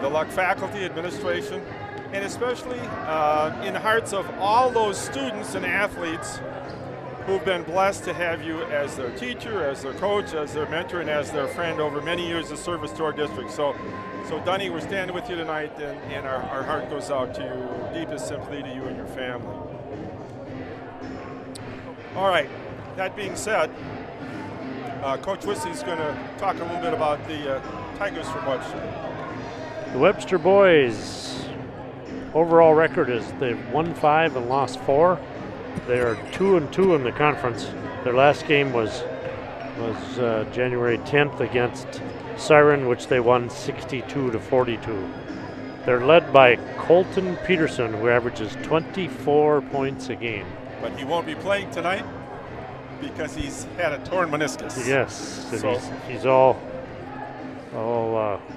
the Luck faculty, administration, and especially in the hearts of all those students and athletes who've been blessed to have you as their teacher, as their coach, as their mentor, and as their friend over many years of service to our district. So Dunny, we're standing with you tonight, and our heart goes out to you, deepest sympathy to you and your family. All right, that being said, Coach Wissey's going to talk a little bit about the Tigers from Webster. The Webster boys' overall record is they've won 5 and lost 4. They are 2-2 in the conference. Their last game was January 10th against Siren, which they won 62-42. They're led by Colton Peterson, who averages 24 points a game. But he won't be playing tonight because he's had a torn meniscus. Yes, and so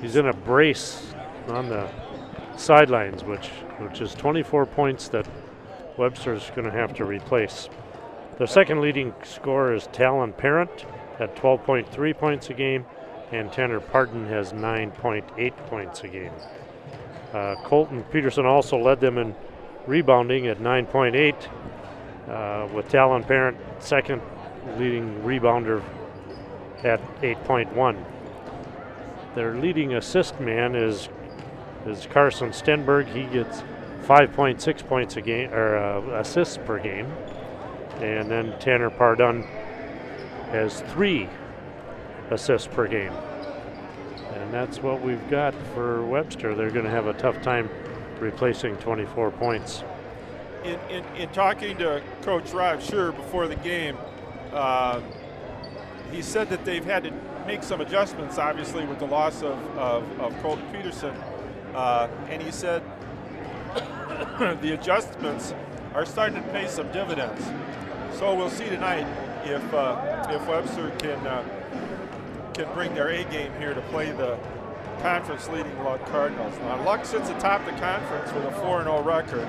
he's in a brace on the sidelines, which is 24 points that Webster's going to have to replace. The second leading scorer is Talon Parent at 12.3 points a game, and Tanner Parton has 9.8 points a game. Colton Peterson also led them in rebounding at 9.8, with Talon Parent second leading rebounder at 8.1. Their leading assist man is Carson Stenberg. He gets 5.6 points a game, or assists per game. And then Tanner Pardon has 3 assists per game. And that's what we've got for Webster. They're going to have a tough time replacing 24 points. In talking to Coach Rob Scher before the game, he said that they've had to make some adjustments, obviously, with the loss of Colton Peterson. And he said the adjustments are starting to pay some dividends. So we'll see tonight if Webster can bring their A game here to play the conference-leading Luck Cardinals. Now, Luck sits atop the conference with a 4-0 record.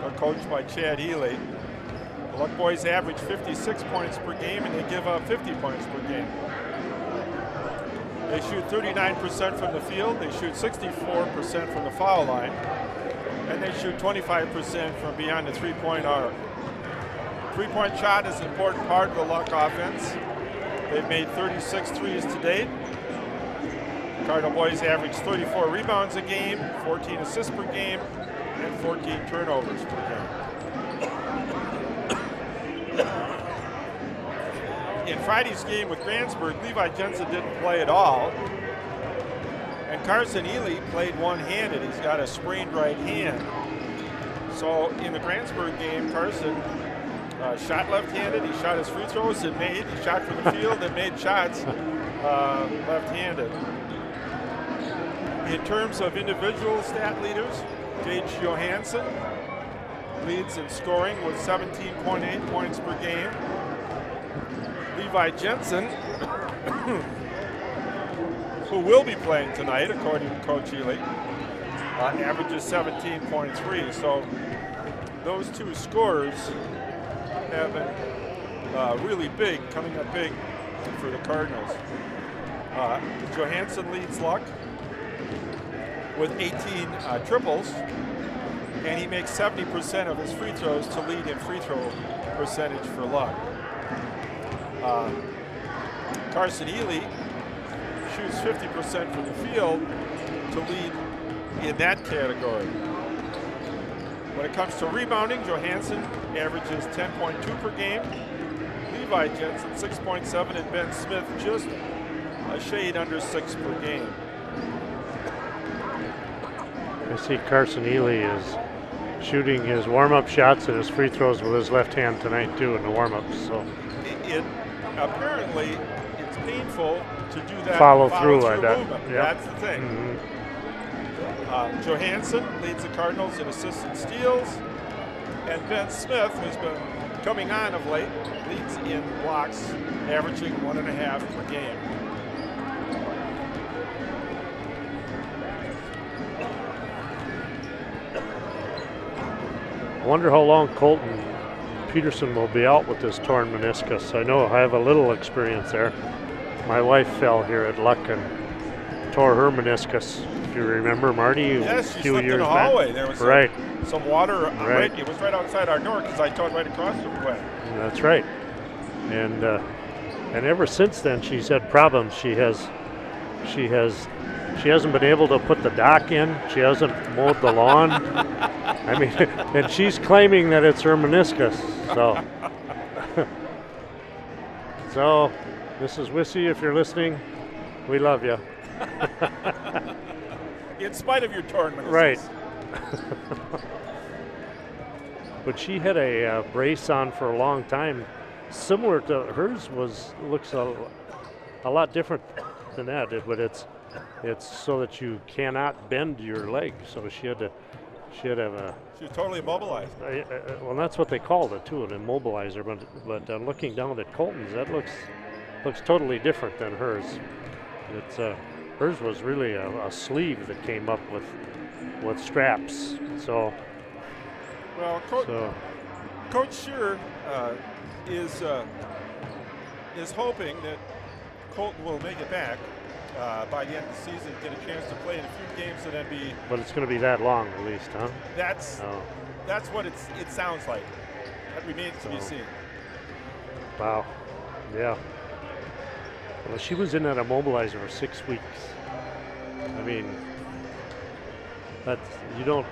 They're coached by Chad Healy. The Luck boys average 56 points per game, and they give up 50 points per game. They shoot 39% from the field. They shoot 64% from the foul line. And they shoot 25% from beyond the three-point arc. Three-point shot is an important part of the Luck offense. They've made 36 threes to date. Cardinal boys average 34 rebounds a game, 14 assists per game, and 14 turnovers per game. In Friday's game with Grantsburg, Levi Jensen didn't play at all. And Carson Ely played one-handed. He's got a sprained right hand. So in the Grantsburg game, Carson shot left-handed. He shot his free throws and made. He shot from the field and made shots left-handed. In terms of individual stat leaders, Gage Johansson leads in scoring with 17.8 points per game. Levi Jensen, who will be playing tonight, according to Coach Ely, averages 17.3. So those two scorers have been really big, coming up big for the Cardinals. Johansson leads Luck with 18 triples, and he makes 70% of his free throws to lead in free throw percentage for Luck. Carson Ely shoots 50% from the field to lead in that category. When it comes to rebounding, Johansson averages 10.2 per game, Levi Jensen 6.7, and Ben Smith just a shade under 6 per game. I see Carson Ely is shooting his warm-up shots and his free throws with his left hand tonight too in the warm-ups. So apparently it's painful to do that follow through like that. Movement. Yep. That's the thing. Johansson leads the Cardinals in assists and steals, and Ben Smith, who's been coming on of late, leads in blocks, averaging 1.5 per game. I wonder how long Colton Peterson will be out with this torn meniscus. I know I have a little experience there. My wife fell here at Luck and tore her meniscus if you remember, Marty, Yes, a she few slipped in years the back. hallway. There was Right. some water. Right. It was right outside our door because I towed right across the way. That's right. And ever since then, she's had problems. She hasn't been able to put the dock in. She hasn't mowed the lawn. I mean, and she's claiming that it's her meniscus. So, so Mrs. Wissy, if you're listening, we love you. In spite of your torn meniscus. Right. But she had a brace on for a long time, similar to hers. Looks a lot different than that, but it's so that you cannot bend your leg. So she had to have a. She was totally immobilized. Well, that's what they called it too, an immobilizer. But looking down at Colton's, that looks totally different than hers. It's hers was really a sleeve that came up with straps. So. Well, Coach Shearer is hoping that Colton will make it back by the end of the season, get a chance to play in a few games, and then be. But it's going to be that long, at least, huh? That's what it sounds like. That remains to be seen. Wow. Yeah. Well, she was in that immobilizer for 6 weeks. I mean, you know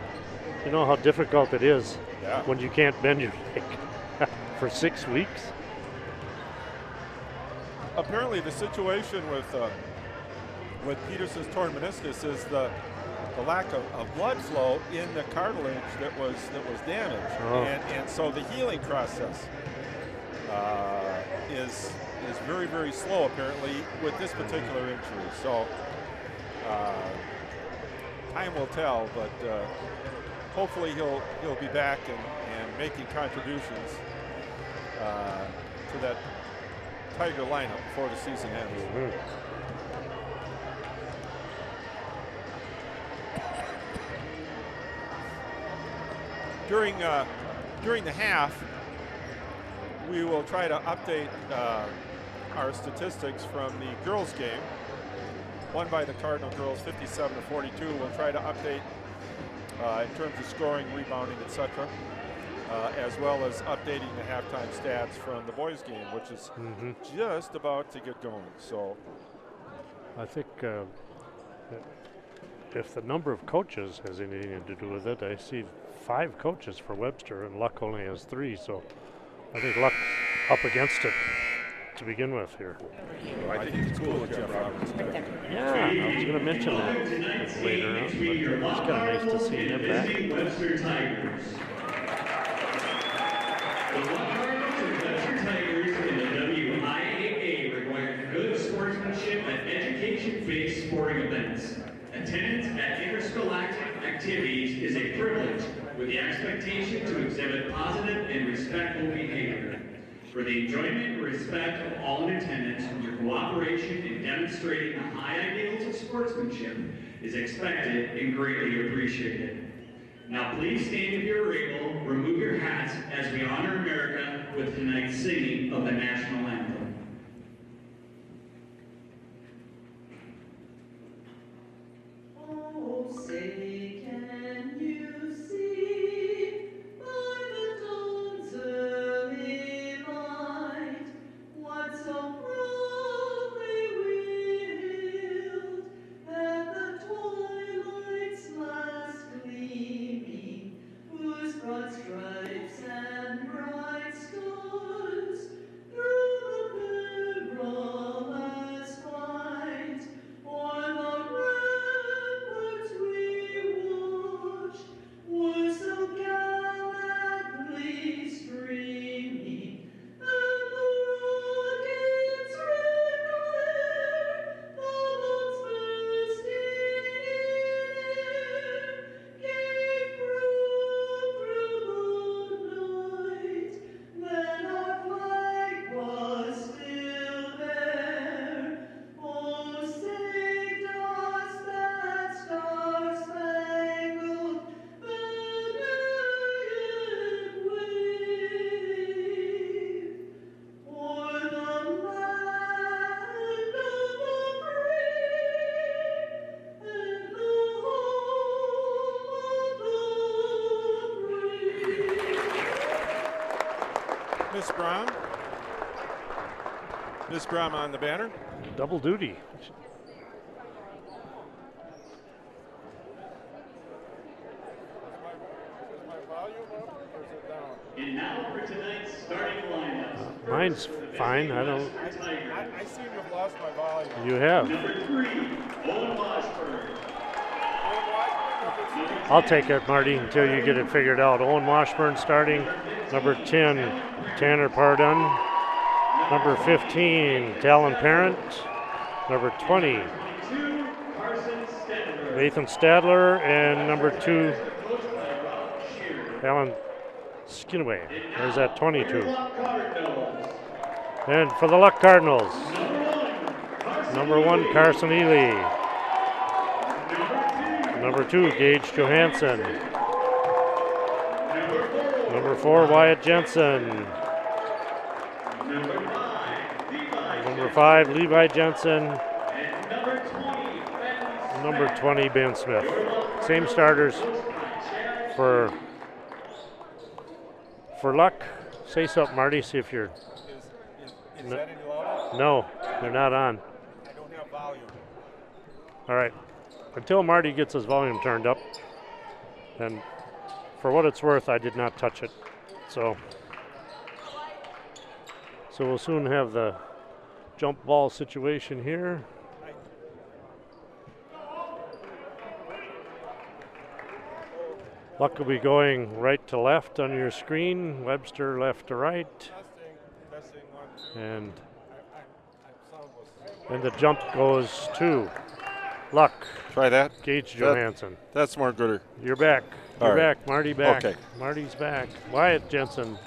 how difficult it is when you can't bend your leg for 6 weeks. Apparently, the situation with Peterson's torn meniscus is the lack of blood flow in the cartilage that was damaged, and so the healing process is very, very slow apparently with this particular injury. So time will tell, but hopefully he'll be back and making contributions to that Tiger lineup before the season ends. Mm-hmm. During the half, we will try to update our statistics from the girls' game, won by the Cardinal girls 57-42. We'll try to update in terms of scoring, rebounding, etc., as well as updating the halftime stats from the boys' game, which is just about to get going. So, I think if the number of coaches has anything to do with it, I see 5 coaches for Webster, and Luck only has 3. So, I think Luck up against it to begin with here. I think it's cool that Jeff Roberts is back. Yeah, I was going to mention that later on, but it's kind of nice to see him back. Webster Tigers. The Cardinals and Webster Tigers in the WIAA require good sportsmanship at education-based sporting events. Attendance at interscholastic activities is a privilege with the expectation to exhibit positive and respectful behavior. For the enjoyment and respect of all in attendance, your cooperation in demonstrating the high ideals of sportsmanship is expected and greatly appreciated. Now please stand if you're able, remove your hats as we honor America with tonight's singing of the national anthem. Oh, say can you see by the dawn's early light what so proudly wailed at the twilight's last gleaming, whose broad stripes and bright stars through the Miss Brown. Miss Brown on the banner. Double duty. And now for tonight's starting lineups. Mine's fine. I don't. I seem to have lost my volume. You have. Number 3, Owen Washburn. I'll take it, Marty, until you get it figured out. Owen Washburn starting. Number 10, Tanner Pardon. Number 15, Talon Parent. Number 20, Nathan Stadler. And number 2, Alan Skinaway. There's that 22. And for the Luck Cardinals, number 1, Carson Ely. Number 2, Gage Johansson. Number 4, Wyatt Jensen. Number 5, Levi Jensen. Number 20, Ben Smith. Same starters for Luck. Say something, Marty, see if you're... Is that any louder? No, they're not on. I don't have volume. All right. Until Marty gets his volume turned up, and for what it's worth, I did not touch it. So we'll soon have the jump ball situation here. Luck will be going right to left on your screen, Webster left to right, Testing, 1, 2. and the jump goes to Luck. Try that. Gage Johansson. That's more gooder. You're back. All You're right. back. Marty back. Okay. Marty's back. Wyatt Jensen.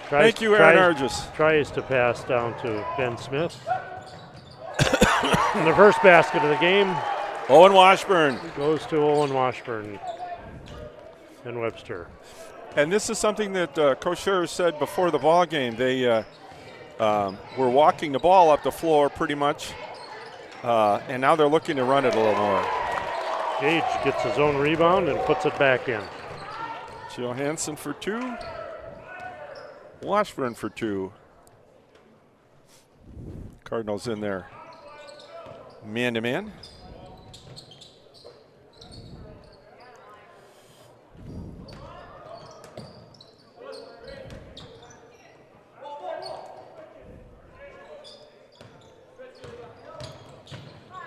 Thank you, Aaron Argis. Tries to pass down to Ben Smith. And the first basket of the game Owen Washburn. goes to Owen Washburn and Webster. And this is something that Coach Scherer said before the ball game. They were walking the ball up the floor pretty much, and now they're looking to run it a little more. Gage gets his own rebound and puts it back in. Johansson for 2. Washburn for 2. Cardinals in there. Man-to-man.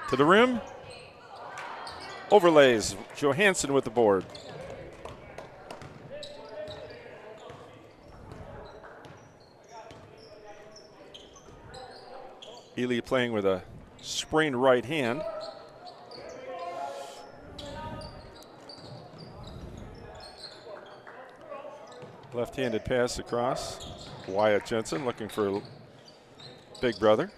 To the rim. Overlays. Johansson with the board. Ely playing with a sprained right hand. Left-handed pass across. Wyatt Jensen looking for big brother.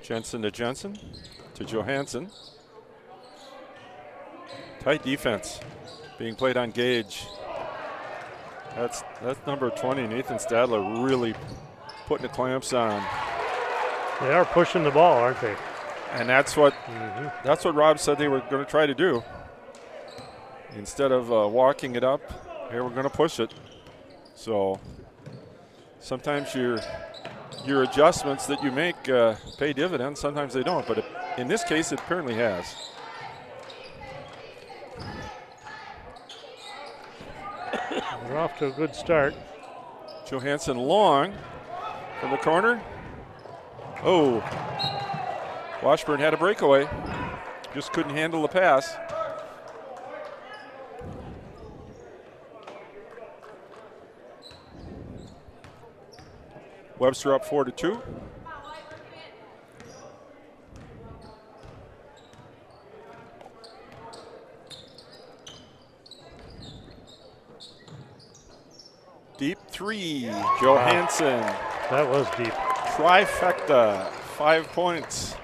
Jensen to Johansson. Tight defense being played on Gage. That's number 20, Nathan Stadler, really putting the clamps on. They are pushing the ball, aren't they? And that's what Rob said they were going to try to do. Instead of walking it up, here we're going to push it. So sometimes your adjustments that you make pay dividends. Sometimes they don't, but in this case, it apparently has. They're off to a good start. Johansson long from the corner. Oh, Washburn had a breakaway. Just couldn't handle the pass. Webster up 4-2. Deep 3, Johansson. That was deep. Trifecta, 5 points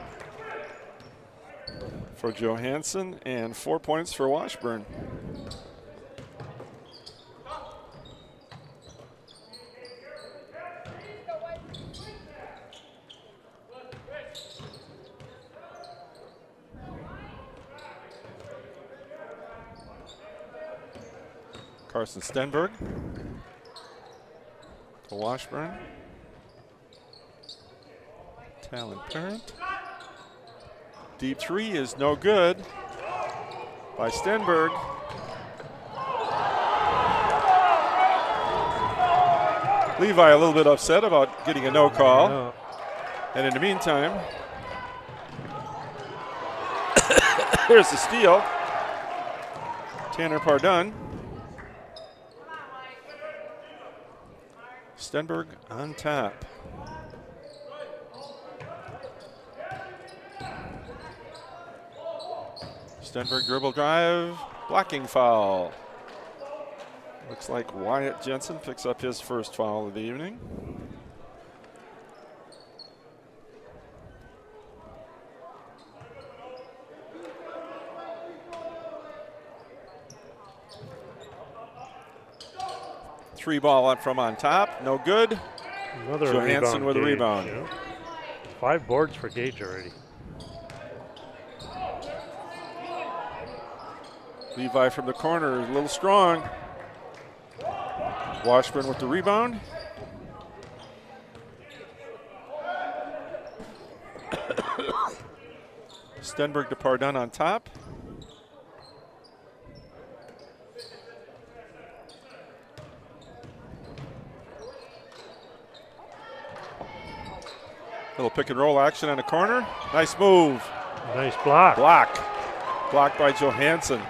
for Johansson and 4 points for Washburn. Carson Stenberg to Washburn. Talon Parent. Deep three is no good by Stenberg. Levi a little bit upset about getting a no call. Yeah. And in the meantime, here's the steal. Tanner Pardun. Stenberg on top. Stenberg dribble drive, blocking foul. Looks like Wyatt Jensen picks up his first foul of the evening. Three ball up from on top, no good. Another Johansson with a Gage, rebound. yeah. 5 boards for Gage already. Levi from the corner, a little strong. Washburn with the rebound. Stenberg to Pardun on top. Little pick and roll action on the corner. Nice move. Nice block. Blocked by Johansson.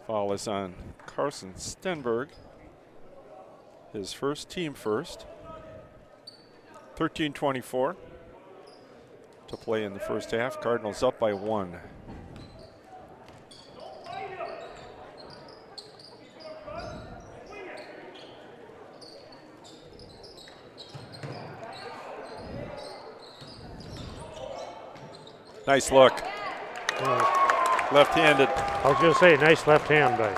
Foul is on Carson Stenberg. His first, team first. 13:24 to play in the first half. Cardinals up by 1. Nice look. Left-handed. I was going to say, nice left hand by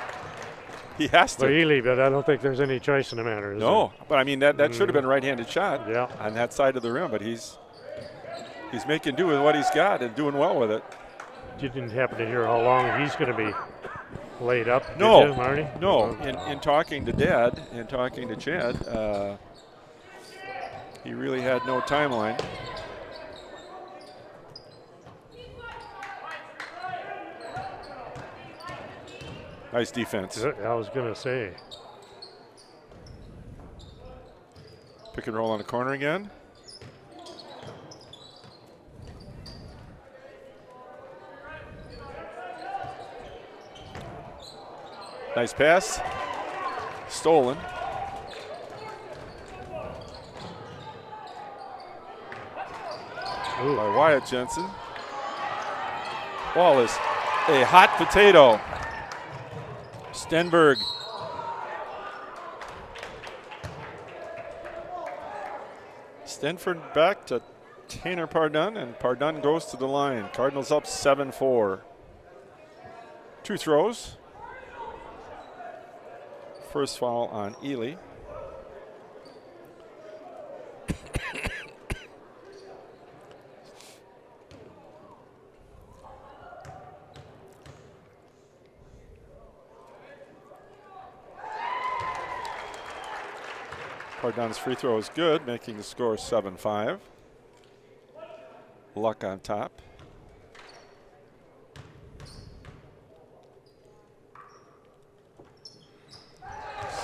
He has to. Ely, but I don't think there's any choice in the matter. Is No, but I mean that should have been a right-handed shot Yeah. on that side of the rim, but he's making do with what he's got and doing well with it. You didn't happen to hear how long he's going to be laid up, No, did you, Marty? no. In talking to Dad and talking to Chad, he really had no timeline. Nice defense. I was going to say. Pick and roll on the corner again. Nice pass. Stolen. Ooh. By Wyatt Jensen. Ball is a hot potato. Stenberg. Stenford back to Tanner Pardun, and Pardun goes to the line. Cardinals up 7-4. 2 throws. First foul on Ely. Pardun's free throw is good, making the score 7-5. Luck on top.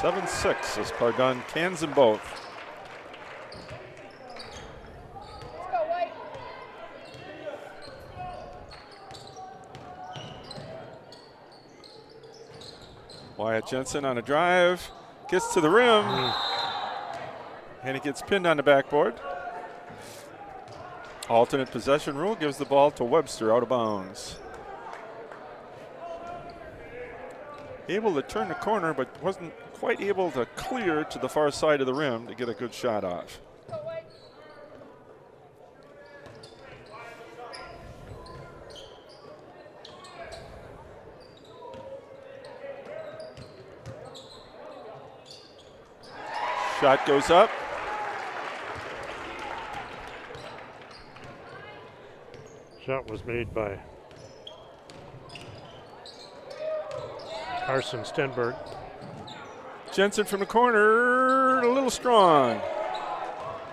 Seven 6 as Pardun cans them both. Wyatt Jensen on a drive, gets to the rim, and he gets pinned on the backboard. Alternate possession rule gives the ball to Webster out of bounds. Able to turn the corner, but wasn't quite able to clear to the far side of the rim to get a good shot off. Shot goes up. Shot was made by Carson Stenberg. Jensen from the corner, a little strong.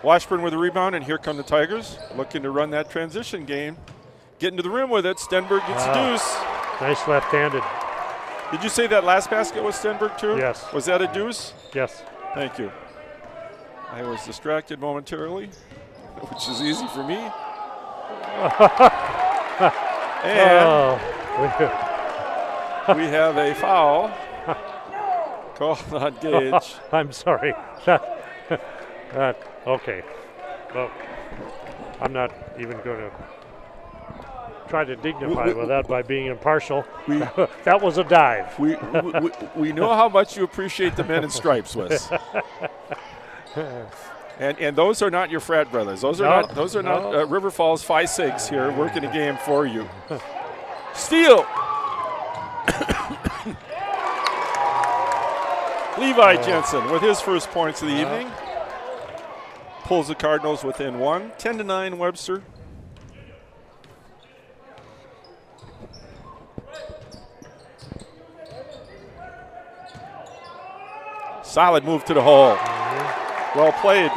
Washburn with a rebound, and here come the Tigers, looking to run that transition game. Getting to the rim with it, Stenberg gets a deuce. Nice left-handed. Did you say that last basket was Stenberg too? Yes. Was that a deuce? Yes. Thank you. I was distracted momentarily, which is easy for me. And we have a foul called on Gage. I'm sorry. Okay. Well, I'm not even going to try to dignify with that by being impartial. That was a dive. We know how much you appreciate the men in stripes, Wes. And those are not your frat brothers. Those are not River Falls Phi Sigs here working a game for you. Steal. Levi Jensen with his first points of the evening. Pulls the Cardinals within one. 10-9 Webster. Solid move to the hole. Well played.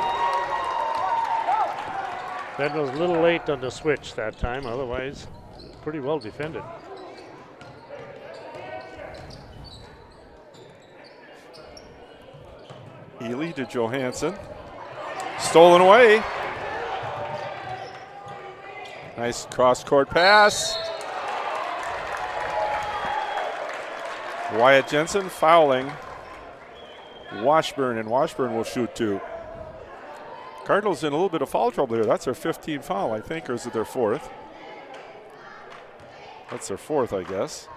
That was a little late on the switch that time. Otherwise, pretty well defended. Ely to Johansson. Stolen away. Nice cross-court pass. Wyatt Jensen fouling Washburn, and Washburn will shoot two. Cardinals in a little bit of foul trouble here. That's their 15th foul, I think, or is it their fourth? That's their fourth, I guess.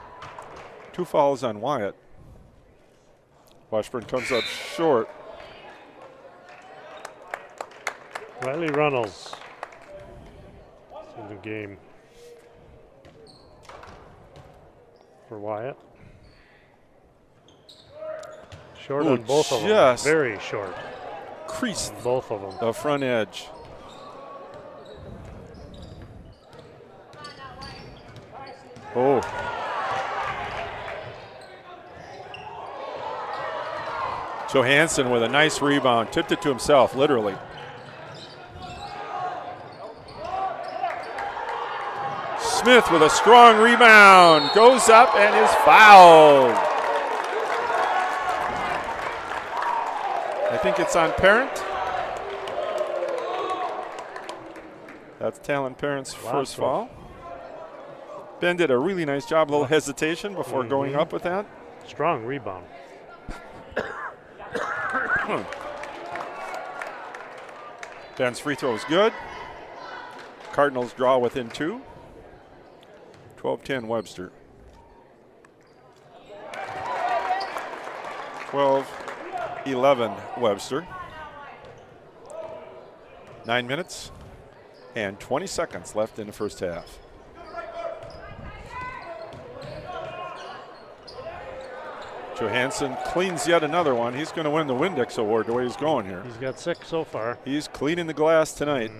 2 fouls on Wyatt. Washburn comes up short. Riley Runnels in the game for Wyatt. Short on both of them. Very short. Creased both of them. The front edge. Oh. Johansson with a nice rebound. Tipped it to himself, literally. Smith with a strong rebound. Goes up and is fouled. I think it's on Parent. That's Talon Parent's first foul. Ben did a really nice job. A little hesitation before going up with that. Strong rebound. Ben's free throw is good. Cardinals draw within 2. 12-10 Webster. 12-11 Webster. 9 minutes and 20 seconds left in the first half. Johansson cleans yet another one. He's going to win the Windex Award the way he's going here. He's got 6 so far. He's cleaning the glass tonight.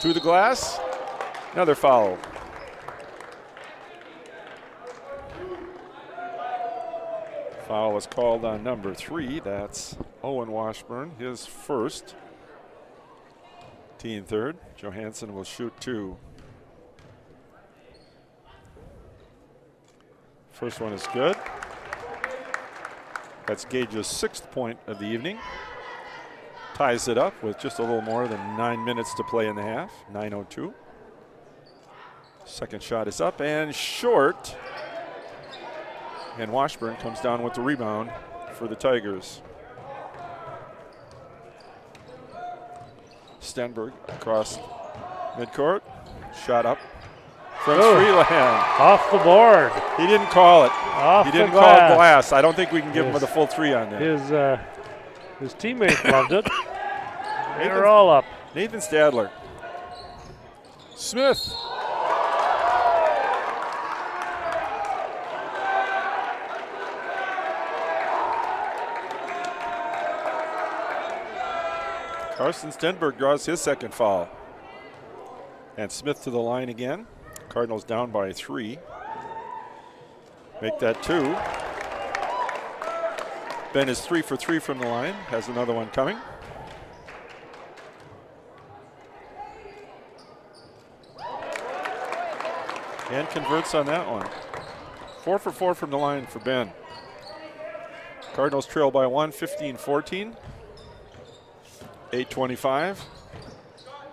To the glass. Another foul. Foul was called on number 3. That's Owen Washburn, his first. Team third. Johansson will shoot 2. First one is good. That's Gage's 6th point of the evening. Ties it up with just a little more than 9 minutes to play in the half. 9:02. Second shot is up and short. And Washburn comes down with the rebound for the Tigers. Stenberg across midcourt. Shot up from Freeland. Off the board. He didn't call it. Off he didn't the call glass. glass. I don't think we can give him the full 3 on that. His teammates loved it. They were all up. Nathan Stadler. Smith. Carson Stenberg draws his second foul. And Smith to the line again. Cardinals down by 3. Make that 2. Ben is 3 for 3 from the line. Has another one coming. And converts on that one. 4 for 4 from the line for Ben. Cardinals trail by 1, 15-14. 8:25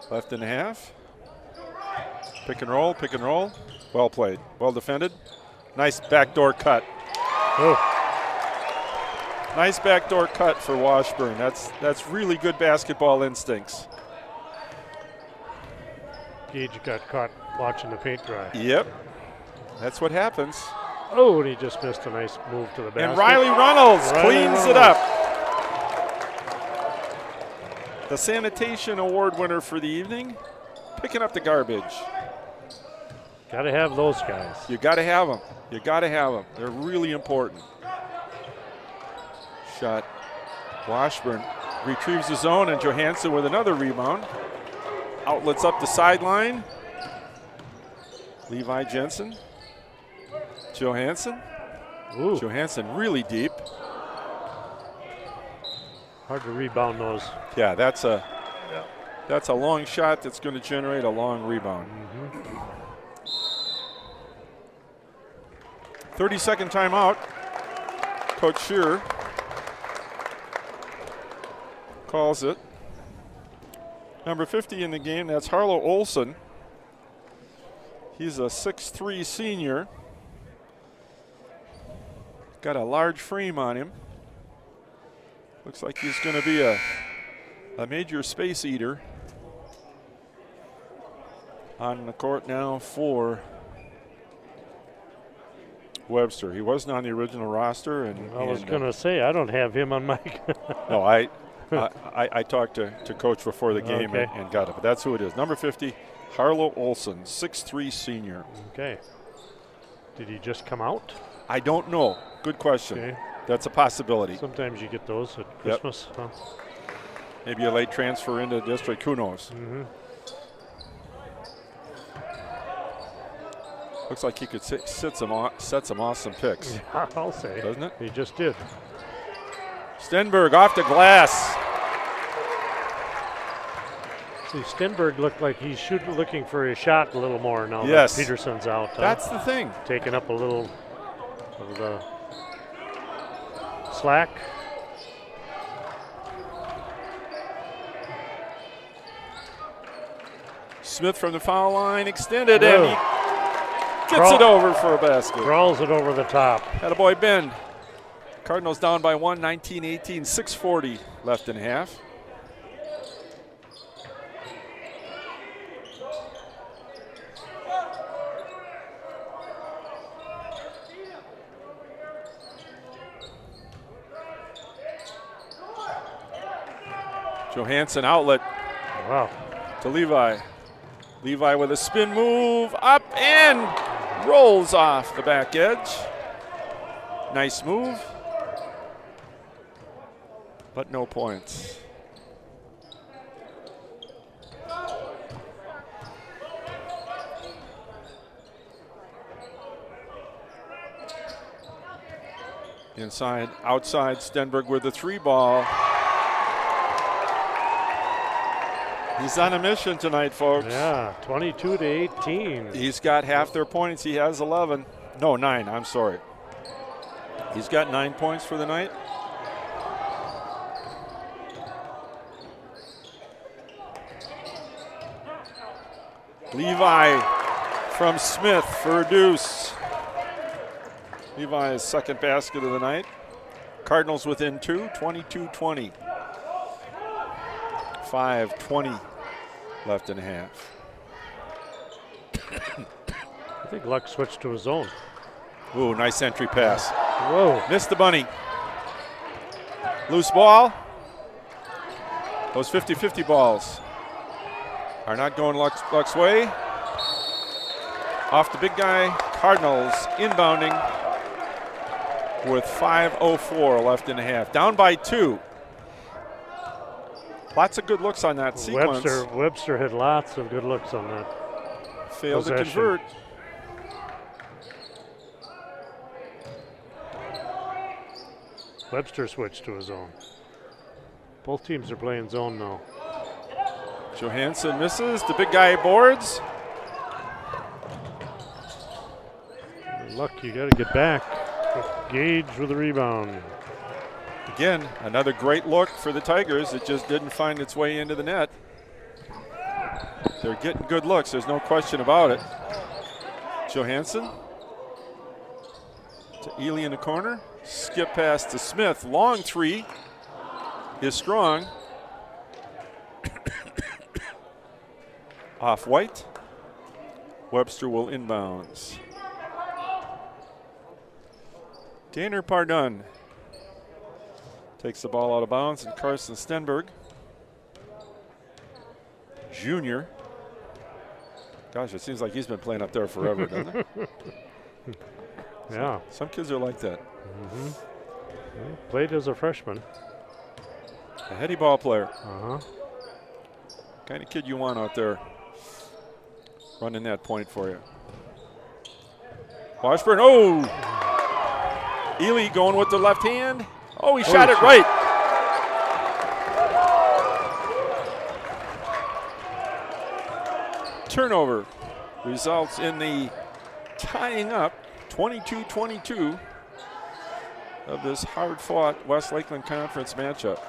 left in the half. Pick and roll, pick and roll. Well played, well defended. Nice backdoor cut. Oh. Nice backdoor cut for Washburn. That's really good basketball instincts. Gage got caught watching the paint dry. Yep, that's what happens. Oh, and he just missed a nice move to the basket. And Riley Runnels cleans it up. The sanitation award winner for the evening, picking up the garbage. Got to have those guys. You got to have them. You got to have them. They're really important. Shot. Washburn retrieves the zone, and Johansson with another rebound. Outlets up the sideline. Levi Jensen. Johansson. Ooh. Johansson really deep. Hard to rebound those. Yeah, that's a long shot that's going to generate a long rebound. 30-second timeout. Coach Shearer calls it. Number 50 in the game, that's Harlow Olson. He's a 6'3" senior. Got a large frame on him. Looks like he's going to be a major space eater. On the court now for Webster. He wasn't on the original roster. And I was going to say, I don't have him on my. No, I talked to Coach before the game Okay. and got it. But that's who it is. Number 50, Harlow Olson, 6'3" senior. Okay. Did he just come out? I don't know. Good question. Okay. That's a possibility. Sometimes you get those at Christmas. Huh? Maybe a late transfer into the district. Who knows? Looks like he could set some awesome picks. Yeah, I'll say. Doesn't it? He just did. Stenberg off the glass. See, Stenberg looked like he's looking for a shot a little more now Yes. that Peterson's out. That's the thing. Taking up a little of the slack. Smith from the foul line, extended, Whoa. and he gets it over for a basket. Crawls it over the top. Attaboy Ben. Cardinals down by 1, 19-18, 6:40 left in half. Johansson outlet Wow. to Levi. Levi with a spin move up and rolls off the back edge. Nice move, but no points. Inside, outside, Stenberg with the 3 ball. He's on a mission tonight, folks. Yeah, 22-18. He's got half their points. He has 11. No, 9, I'm sorry. He's got 9 points for the night. Levi from Smith for a deuce. Levi's second basket of the night. Cardinals within 2, 22-20. 5:20 left in half. I think Luck switched to his own. Ooh, nice entry pass. Whoa. Missed the bunny. Loose ball. Those 50-50 balls are not going Luck's way. Off the big guy. Cardinals inbounding with 5:04 left in the half. Down by 2. Lots of good looks on that sequence. Webster had lots of good looks on that. Failed to possession. convert. Webster switched to a zone. Both teams are playing zone now. Johansson misses. The big guy boards. Luck, you got to get back. Gage with the rebound. Again, another great look for the Tigers. It just didn't find its way into the net. They're getting good looks. There's no question about it. Johansson to Ely in the corner. Skip pass to Smith. Long three is strong. Off White. Webster will inbounds. Tanner Pardun takes the ball out of bounds, and Carson Stenberg, Jr. Gosh, it seems like he's been playing up there forever, doesn't it? Yeah. Some kids are like that. Well, played as a freshman. A heady ball player. Uh-huh. Kind of kid you want out there running that point for you. Washburn, oh! Ely going with the left hand. Oh, he shot it right. Turnover results in the tying up 22-22 of this hard-fought West Lakeland Conference matchup.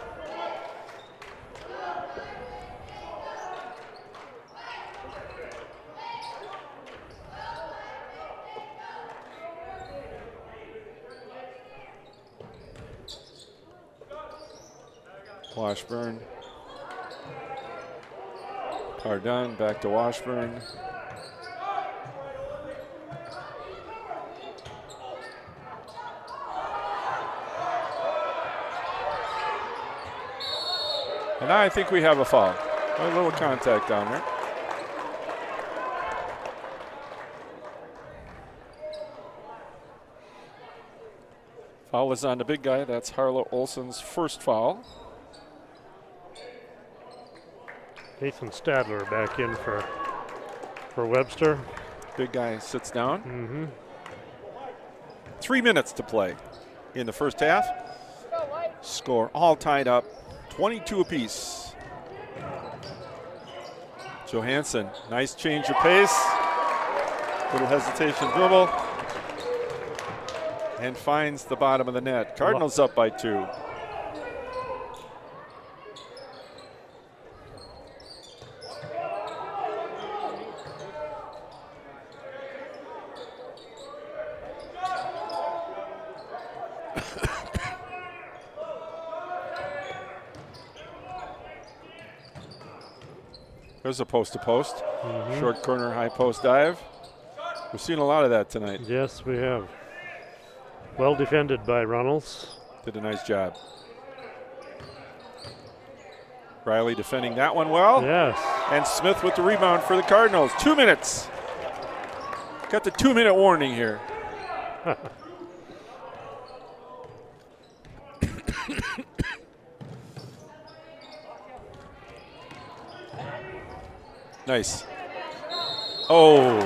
Washburn. Pardun back to Washburn. And now I think we have a foul. A little contact down there. Foul is on the big guy. That's Harlow Olson's first foul. Nathan Stadler back in for Webster. Big guy sits down. Mm-hmm. 3 minutes to play in the first half. Score all tied up, 22 apiece. Johansson, nice change of pace. Little hesitation dribble. And finds the bottom of the net. Cardinals up by 2. There's a post-to-post. Short corner, high post dive. We've seen a lot of that tonight. Yes, we have. Well defended by Runnels. Did a nice job. Riley defending that one well. Yes. And Smith with the rebound for the Cardinals. 2 minutes. Got the 2-minute warning here. Nice. Oh.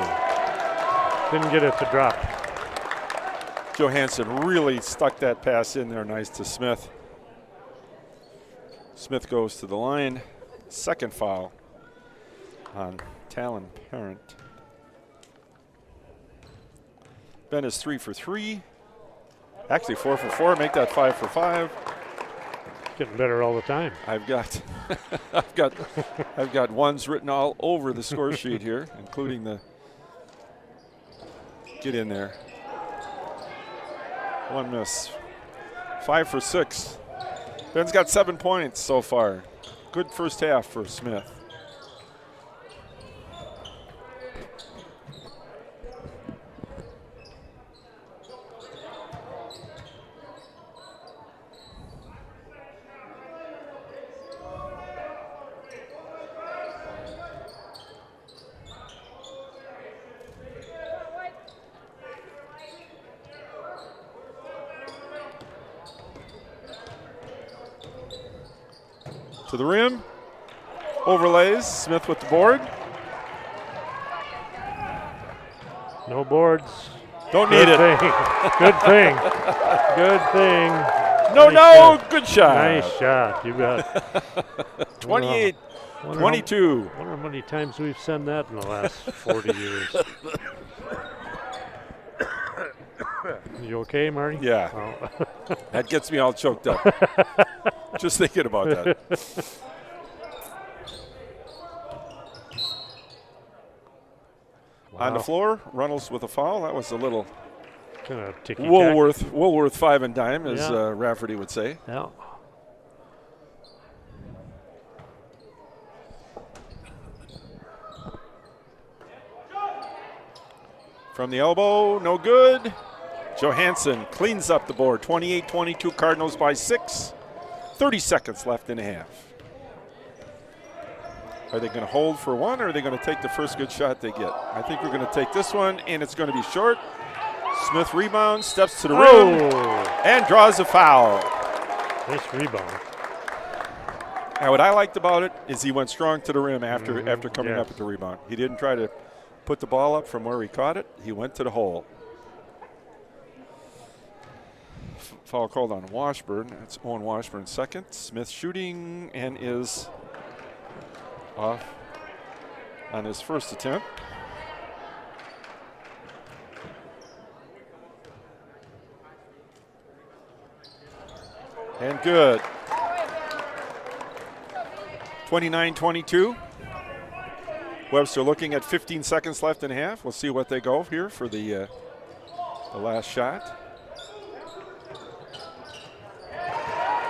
Didn't get it to drop. Johansson really stuck that pass in there nice to Smith. Smith goes to the line. Second foul on Talon Parent. Ben is 3 for 3. Actually 4 for 4. Make that 5 for 5. Getting better all the time. I've got I've got ones written all over the score sheet here, including the get in there. One miss. 5 for 6. Ben's got 7 points so far. Good first half for Smith. To the rim. Overlays. Smith with the board. No boards. Don't need it. Good thing. Good thing. No, Nice good shot. Nice shot. You bet. 28, Wonder 22. Wonder how many times we've sent that in the last 40 years. You okay, Marty? Yeah. Oh. That gets me all choked up. Just thinking about that. On the floor, Runnels with a foul. That was a little Kind of ticky-tack. Woolworth 5 and dime, as Yeah. Rafferty would say. Yeah. From the elbow, no good. Johansson cleans up the board. 28-22, Cardinals by 6. 30 seconds left in the half. Are they going to hold for one, or are they going to take the first good shot they get? I think we're going to take this one, and it's going to be short. Smith rebounds, steps to the rim, and draws a foul. Nice rebound. Now, what I liked about it is he went strong to the rim after coming up with the rebound. He didn't try to put the ball up from where he caught it. He went to the hole. Foul called on Washburn. That's Owen Washburn second. Smith shooting and is off on his first attempt. And good. 29-22. Webster looking at 15 seconds left in half. We'll see what they go here for the last shot.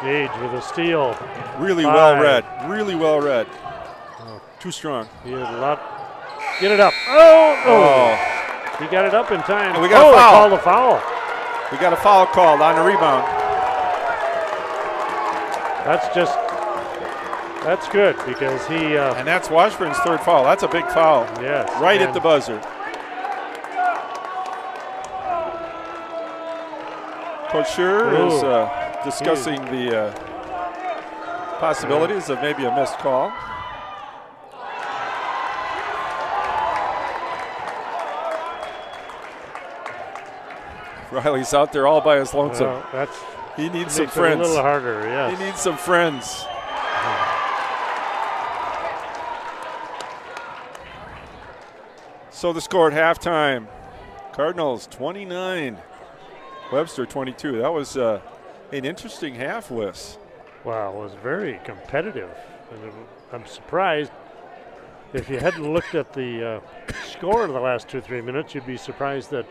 Gage with a steal. Really 5. well read. Really well read. Too strong. He had a lot. Get it up. Oh! He got it up in time. And we got a foul. Called a foul. We got a foul called on the rebound. That's good because he. And that's Washburn's third foul. That's a big foul. Yes. Right at the buzzer. Coach Schur is discussing the possibilities of maybe a missed call. Riley's out there all by his lonesome. He needs some friends. A little harder, yes. He needs some friends. So the score at halftime, Cardinals 29, Webster 22. That was an interesting half, Wes. Wow, it was very competitive. And I'm surprised. If you hadn't looked at the score of the last 2-3 minutes, you'd be surprised that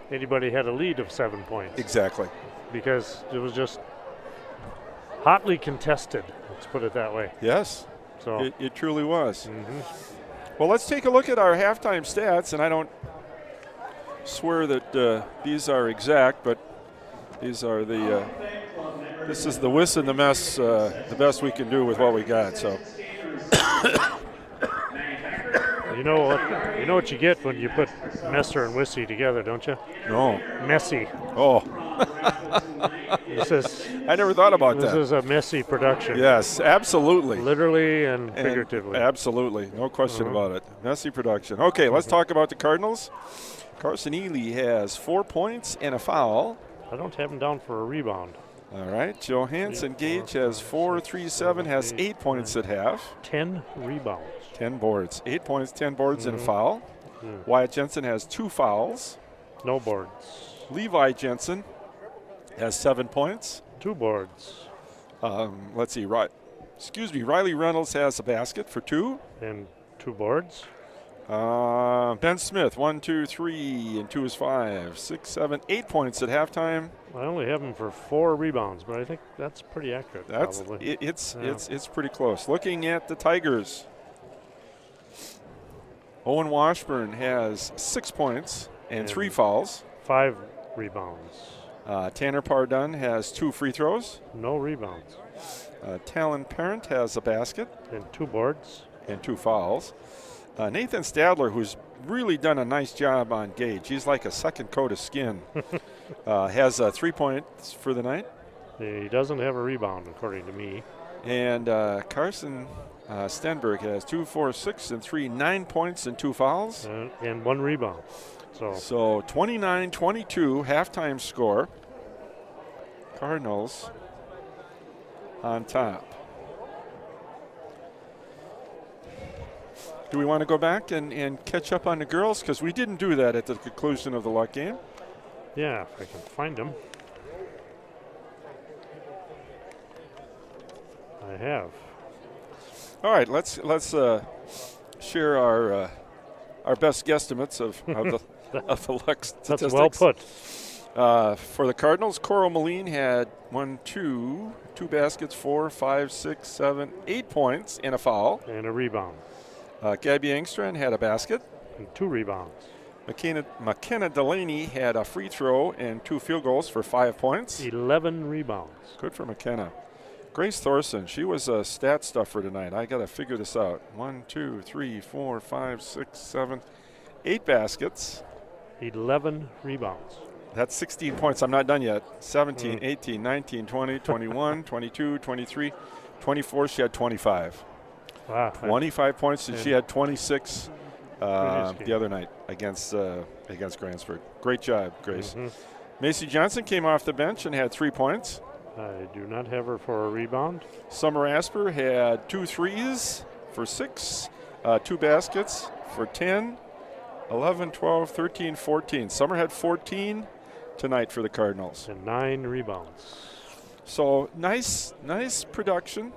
anybody had a lead of 7 points. Exactly. Because it was just hotly contested, let's put it that way. Yes, so it truly was. Well, let's take a look at our halftime stats, and I don't swear that these are exact, but these are the this is the whiz and the mess, the best we can do with what we got. So you know what you get when you put Messer and Wissy together, don't you? No. Messy. Oh. I never thought about that. This is a messy production. Yes, absolutely. Literally and figuratively. Absolutely, no question about it. Messy production. Okay, let's talk about the Cardinals. Carson Ely has 4 points and a foul. I don't have him down for a rebound. All right, Johansson Gage has 4, 3, 7, has 8 points at half. 10 rebounds. 10 boards. 8 points, 10 boards, and a foul. Wyatt Jensen has 2 fouls. No boards. Levi Jensen has 7 points. 2 boards. Let's see. Riley Reynolds has a basket for 2. And 2 boards. Ben Smith, 1, 2, 3, and 2 is 5, 6, 7, 8 points at halftime. I only have him for 4 rebounds, but I think that's pretty accurate. It's pretty close. Looking at the Tigers, Owen Washburn has 6 points and 3 fouls. 5 rebounds. Tanner Pardun has 2 free throws. No rebounds. Talon Parent has a basket. And 2 boards. And 2 fouls. Nathan Stadler, who's really done a nice job on Gage. He's like a second coat of skin. Has 3 points for the night. He doesn't have a rebound, according to me. And Carson Stenberg has 2, 4, 6, and 3, 9 points and 2 fouls. And 1 rebound. So 29-22 halftime score. Cardinals on top. Do we want to go back and catch up on the girls? Because we didn't do that at the conclusion of the Luck game. Yeah, if I can find them. I have. All right, let's share our best guesstimates of the Luck statistics. That's well put. For the Cardinals, Coral Moline had 2 baskets, 4, 5, 6, 7, 8 points and a foul. And a rebound. Gabby Engstrand had a basket. And 2 rebounds. McKenna Delaney had a free throw and 2 field goals for 5 points. 11 rebounds. Good for McKenna. Grace Thorson, she was a stat stuffer tonight. I got to figure this out. 1, 2, 3, 4, 5, 6, 7, 8 baskets. 11 rebounds. That's 16 points. I'm not done yet. 17, 18, 19, 20, 21, 22, 23, 24. She had 25. Wow. 25 points, and she had 26 the other night against Grantsburg. Great job, Grace. Macy Johnson came off the bench and had 3 points. I do not have her for a rebound. Summer Asper had 2 threes for 6, 2 baskets for 10, 11, 12, 13, 14. Summer had 14 tonight for the Cardinals. And 9 rebounds. So nice production.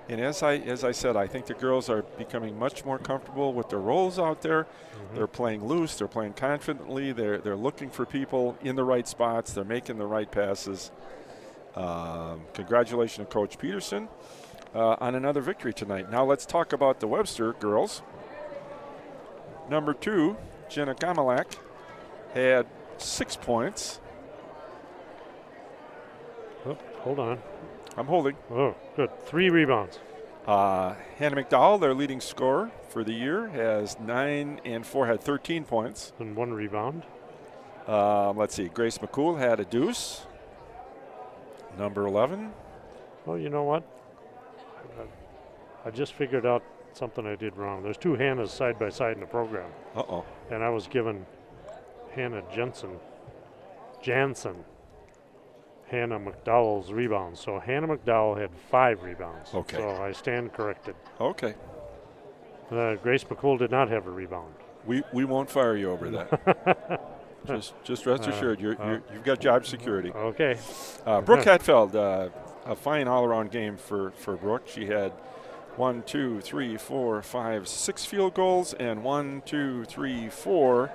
And as I said, I think the girls are becoming much more comfortable with their roles out there. They're playing loose. They're playing confidently. They're looking for people in the right spots. They're making the right passes. Congratulations to Coach Peterson on another victory tonight. Now let's talk about the Webster girls. Number 2, Jenna Gamalak, had 6 points. Oh, hold on. I'm holding. Oh, good. 3 rebounds. Hannah McDowell, their leading scorer for the year, has 9 and 4, had 13 points. And 1 rebound. Let's see. Grace McCool had a deuce. Number 11. Oh, you know what? I just figured out something I did wrong. There's 2 Hannahs side by side in the program. Uh-oh. And I was given Hannah Jansen, Hannah McDowell's rebounds. So Hannah McDowell had 5 rebounds. Okay. So I stand corrected. Okay. Grace McCool did not have a rebound. We won't fire you over that. just rest assured, you've got job security. Okay. Brooke Hatfeld, a fine all-around game for Brooke. She had 1, 2, 3, 4, 5, 6 field goals and 1, 2, 3, 4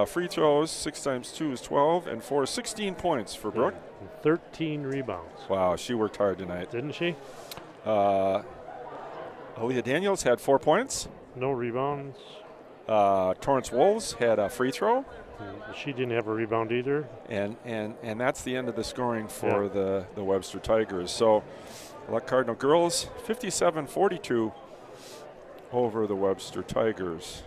free throws. 6 times 2 is 12, and 16 points for Brooke. 13 rebounds. Wow, she worked hard tonight. Didn't she? Aaliyah Daniels had 4 points. No rebounds. Torrance Wolves had a free throw. She didn't have a rebound either. And that's the end of the scoring for the Webster Tigers. So Luck Cardinal girls 57-42 over the Webster Tigers.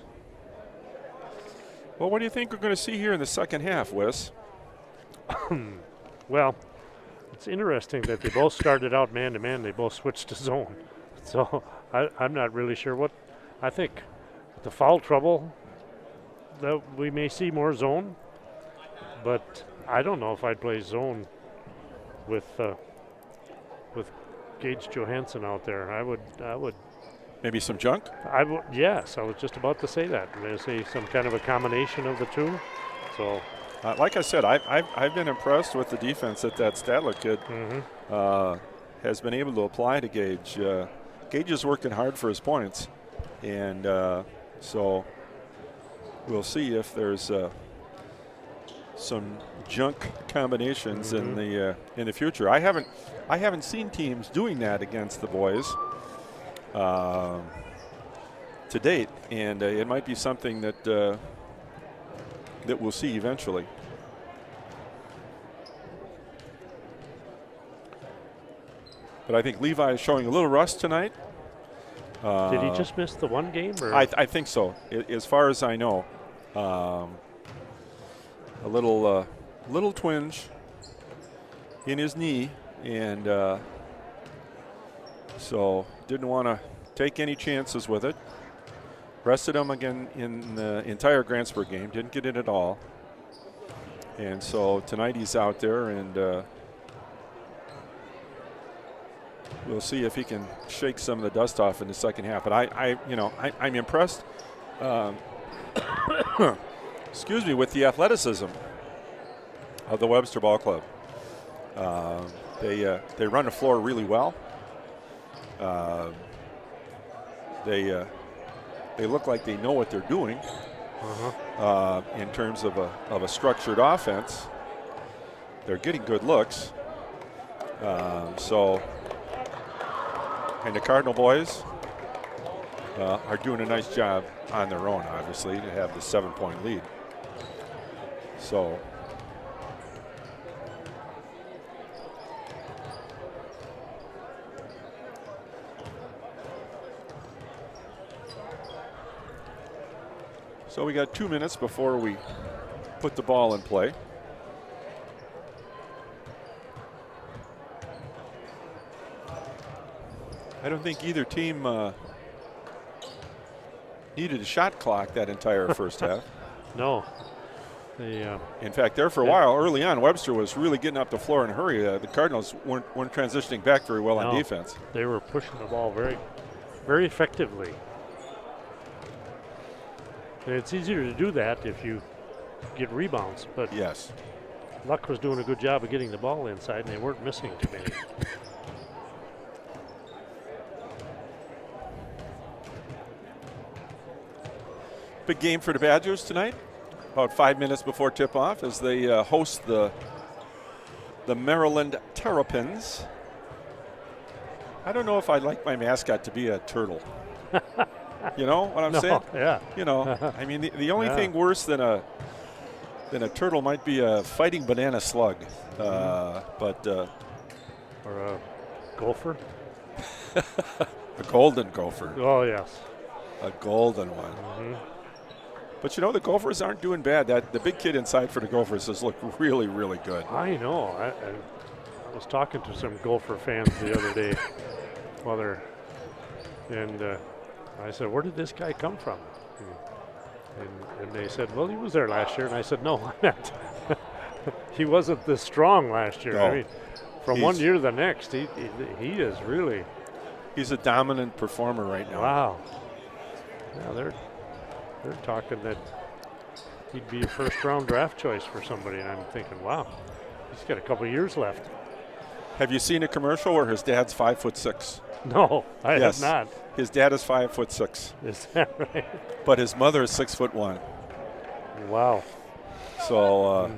Well, what do you think we're going to see here in the second half, Wes? Well, it's interesting that they both started out man-to-man. They both switched to zone. So I'm not really sure what. I think the foul trouble, that we may see more zone. But I don't know if I'd play zone with Gage Johansson out there. I would. Maybe some junk? Yes, I was just about to say that. I'm going to say some kind of a combination of the two. So, like I said, I've been impressed with the defense that Stadler kid has been able to apply to Gage. Gage is working hard for his points, and so we'll see if there's some junk combinations in the future. I haven't seen teams doing that against the boys to date, and it might be something that that we'll see eventually. But I think Levi is showing a little rust tonight. Did he just miss the one game? Or? I think so. As far as I know, a little twinge in his knee, and So didn't want to take any chances with it. Rested him again in the entire Grantsburg game. Didn't get it at all. And so tonight he's out there, and we'll see if he can shake some of the dust off in the second half. But I'm impressed. Excuse me, with the athleticism of the Webster Ball Club. They run the floor really well. They look like they know what they're doing in terms of a structured offense. They're getting good looks. And the Cardinal boys are doing a nice job on their own, obviously, to have the 7-point lead. So we got 2 minutes before we put the ball in play. I don't think either team needed a shot clock that entire first half. No. In fact, there for a while, early on, Webster was really getting up the floor in a hurry. The Cardinals weren't transitioning back very well on defense. They were pushing the ball very, very effectively. And it's easier to do that if you get rebounds. But yes, Luck was doing a good job of getting the ball inside, and they weren't missing too many. Big game for the Badgers tonight. About 5 minutes before tip-off as they host the Maryland Terrapins. I don't know if I'd like my mascot to be a turtle. You know what I'm saying? Yeah. You know, I mean, the only thing worse than a turtle might be a fighting banana slug. Or a gopher. A golden gopher. Oh, yes. A golden one. Mm-hmm. But you know, the Gophers aren't doing bad. The big kid inside for the Gophers has looked really, really good. I know. I was talking to some Gopher fans the other day, and I said, "Where did this guy come from?" And they said, "Well, he was there last year." And I said, "No, I meant he wasn't this strong last year. No. I mean, from one year to the next, he is really." He's a dominant performer right now. Wow. Yeah, they're talking that he'd be a first-round draft choice for somebody, and I'm thinking, wow, he's got a couple of years left. Have you seen a commercial where his dad's 5'6"? No, I have not. His dad is 5'6". Is that right? But his mother is 6'1". Wow. So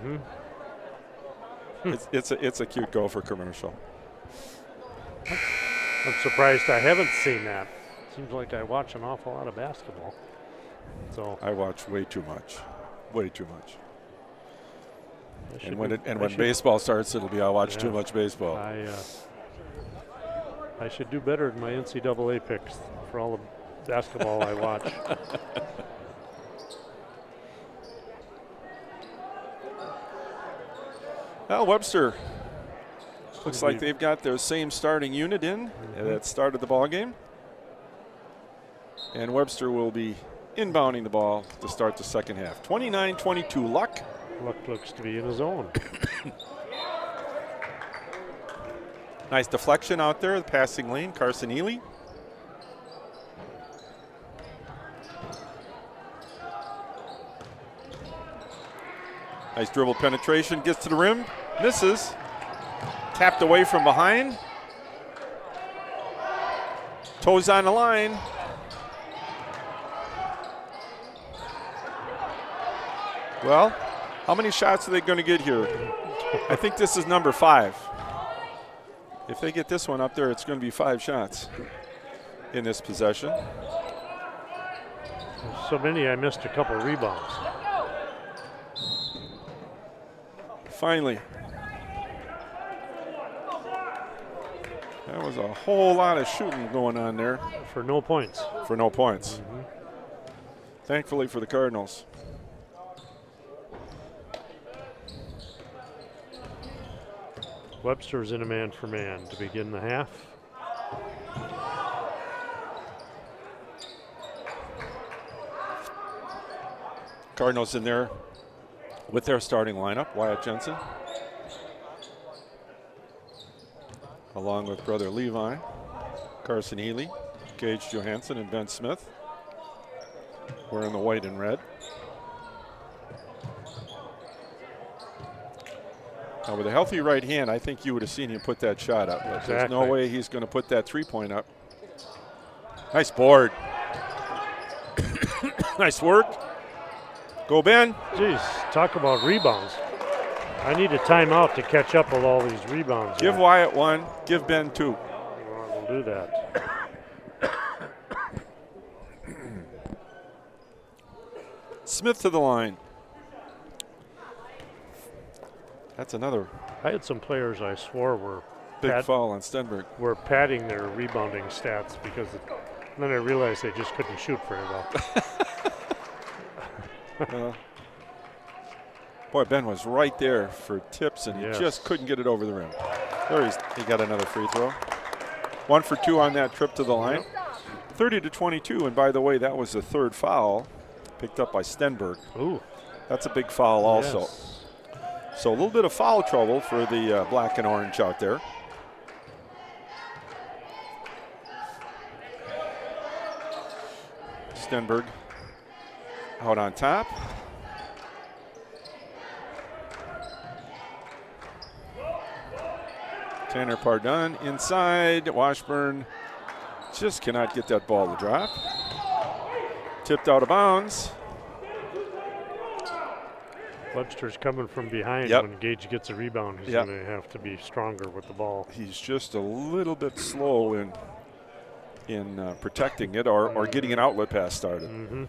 it's a cute Gopher commercial. I'm surprised I haven't seen that. Seems like I watch an awful lot of basketball. So I watch way too much. And when baseball starts, it'll be I watch too much baseball. I should do better in my NCAA picks for all the basketball I watch. Well, Webster looks like they've got their same starting unit in that started the ball game. And Webster will be inbounding the ball to start the second half. 29-22, Luck. Luck looks to be in his own. Nice deflection out there, the passing lane, Carson Ely. Nice dribble penetration, gets to the rim, misses. Tapped away from behind. Toes on the line. Well, how many shots are they going to get here? I think this is number 5. If they get this one up there, it's going to be 5 shots in this possession. So many, I missed a couple rebounds. Finally. That was a whole lot of shooting going on there. For no points. For no points. Thankfully for the Cardinals. Webster's in a man-for-man to begin the half. Cardinals in there with their starting lineup. Wyatt Jensen, along with brother Levi, Carson Healy, Gage Johansson, and Ben Smith, wearing the white and red. Now with a healthy right hand, I think you would have seen him put that shot up. But there's no way he's going to put that three-point up. Nice board. Nice work. Go, Ben. Jeez, talk about rebounds. I need a timeout to catch up with all these rebounds. Give Wyatt one, give Ben two. We'll do that. Smith to the line. That's another I had some players I swore were big foul on Stenberg. were padding their rebounding stats because then I realized they just couldn't shoot very well. Boy, Ben was right there for tips, and he just couldn't get it over the rim. There he got another free throw. 1 for 2 on that trip to the line. 30-22, and by the way, that was the third foul picked up by Stenberg. Ooh. That's a big foul also. Yes. So a little bit of foul trouble for the black and orange out there. Stenberg out on top. Tanner Pardon inside. Washburn just cannot get that ball to drop. Tipped out of bounds. Webster's coming from behind. When Gage gets a rebound, he's going to have to be stronger with the ball. He's just a little bit slow in protecting it or getting an outlet pass started. Mm-hmm.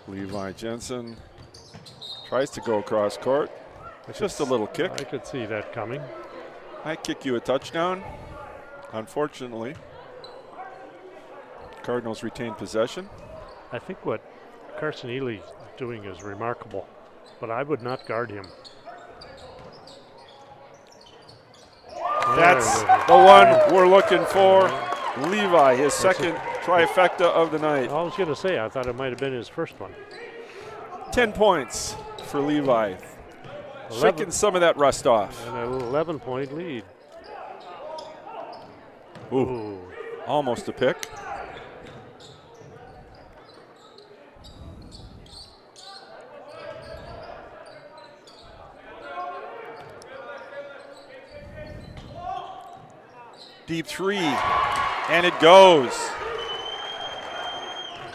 Levi Jensen tries to go across court. Just a little kick. I could see that coming. I kick you a touchdown. Unfortunately, Cardinals retain possession. I think what Carson Ely's doing is remarkable, but I would not guard him. That's the one we're looking for. Levi, his second trifecta of the night. I was going to say, I thought it might have been his first one. 10 points for Levi. Shaking some of that rust off. And an 11-point lead. Ooh. Almost a pick. Deep three, and it goes.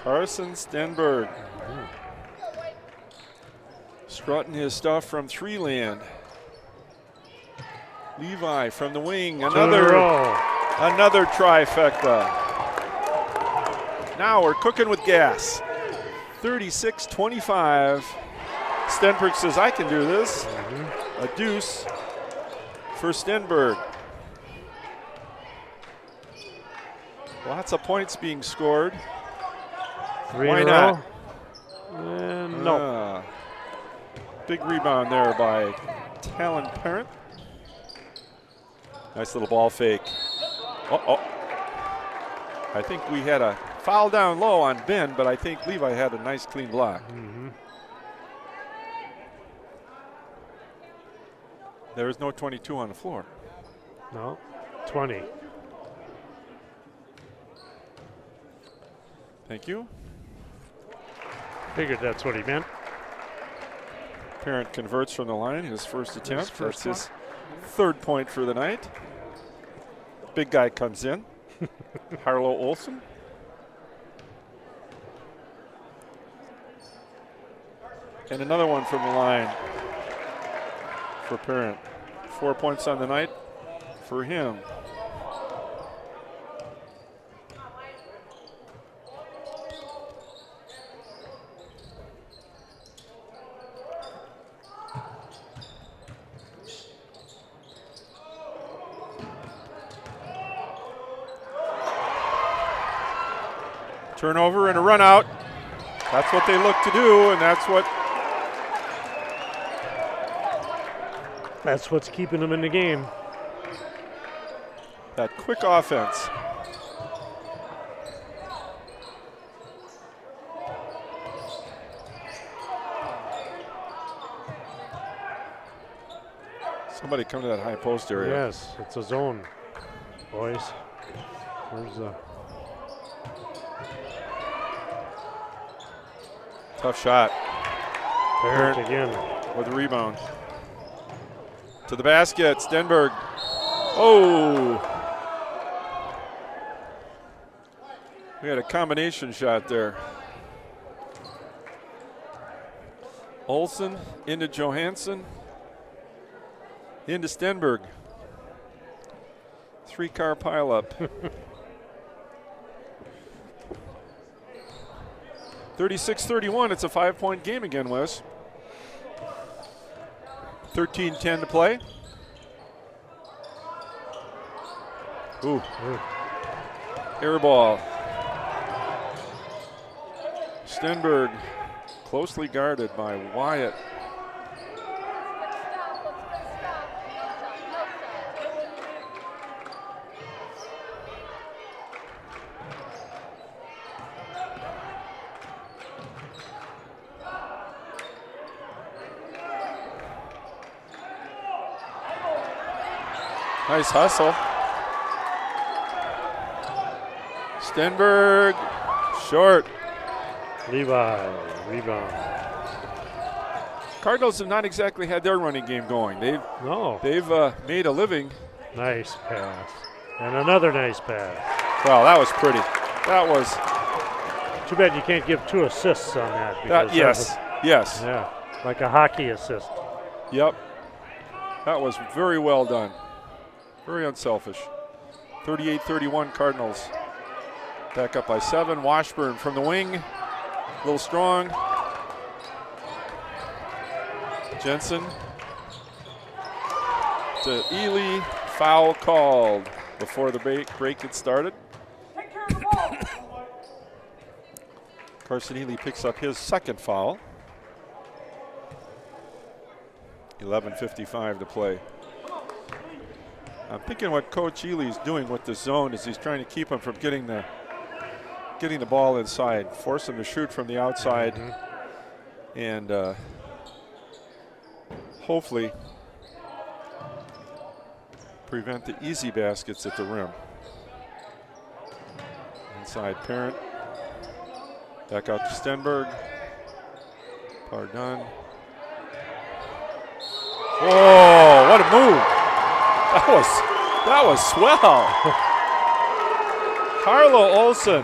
Carson Stenberg. Strutting his stuff from three land. Levi from the wing, another trifecta. Now we're cooking with gas. 36-25. Stenberg says, I can do this. A deuce for Stenberg. Lots of points being scored. Why not? No. Big rebound there by Talon Parent. Nice little ball fake. I think we had a foul down low on Ben, but I think Levi had a nice clean block. Mm-hmm. There is no 22 on the floor. No, 20. Thank you. Figured that's what he meant. Parent converts from the line, his first attempt. That's his third point for the night. Big guy comes in. Harlow Olsen. And another one from the line for Parent. 4 points on the night for him. Turnover and a run out. That's what they look to do, and that's what's keeping them in the game. That quick offense. Somebody come to that high post area. Yes, it's a zone, boys. There's a Tough shot. Parent again. With the rebound. To the basket, Stenberg. Oh! We had a combination shot there. Olsen into Johansson. Into Stenberg. 3-car pileup. 36-31, it's a 5-point game again, Wes. 13-10 to play. Ooh. Air ball. Stenberg closely guarded by Wyatt. Nice hustle. Stenberg, short. Levi, rebound. Cardinals have not exactly had their running game going. They've made a living. Nice pass. And another nice pass. Wow, that was pretty. That was. Too bad you can't give 2 assists on that. Yes. Yeah, like a hockey assist. Yep. That was very well done. Very unselfish. 38-31 Cardinals. Back up by 7. Washburn from the wing. A little strong. Jensen to Ely. Foul called before the break had started. Carson Ely picks up his second foul. 11:55 to play. I'm thinking what Coach Ely's doing with the zone is he's trying to keep him from getting the ball inside, force him to shoot from the outside, and hopefully prevent the easy baskets at the rim. Inside Parent. Back out to Stenberg. Pardon. Oh, what a move. That was swell. Carlo Olsen.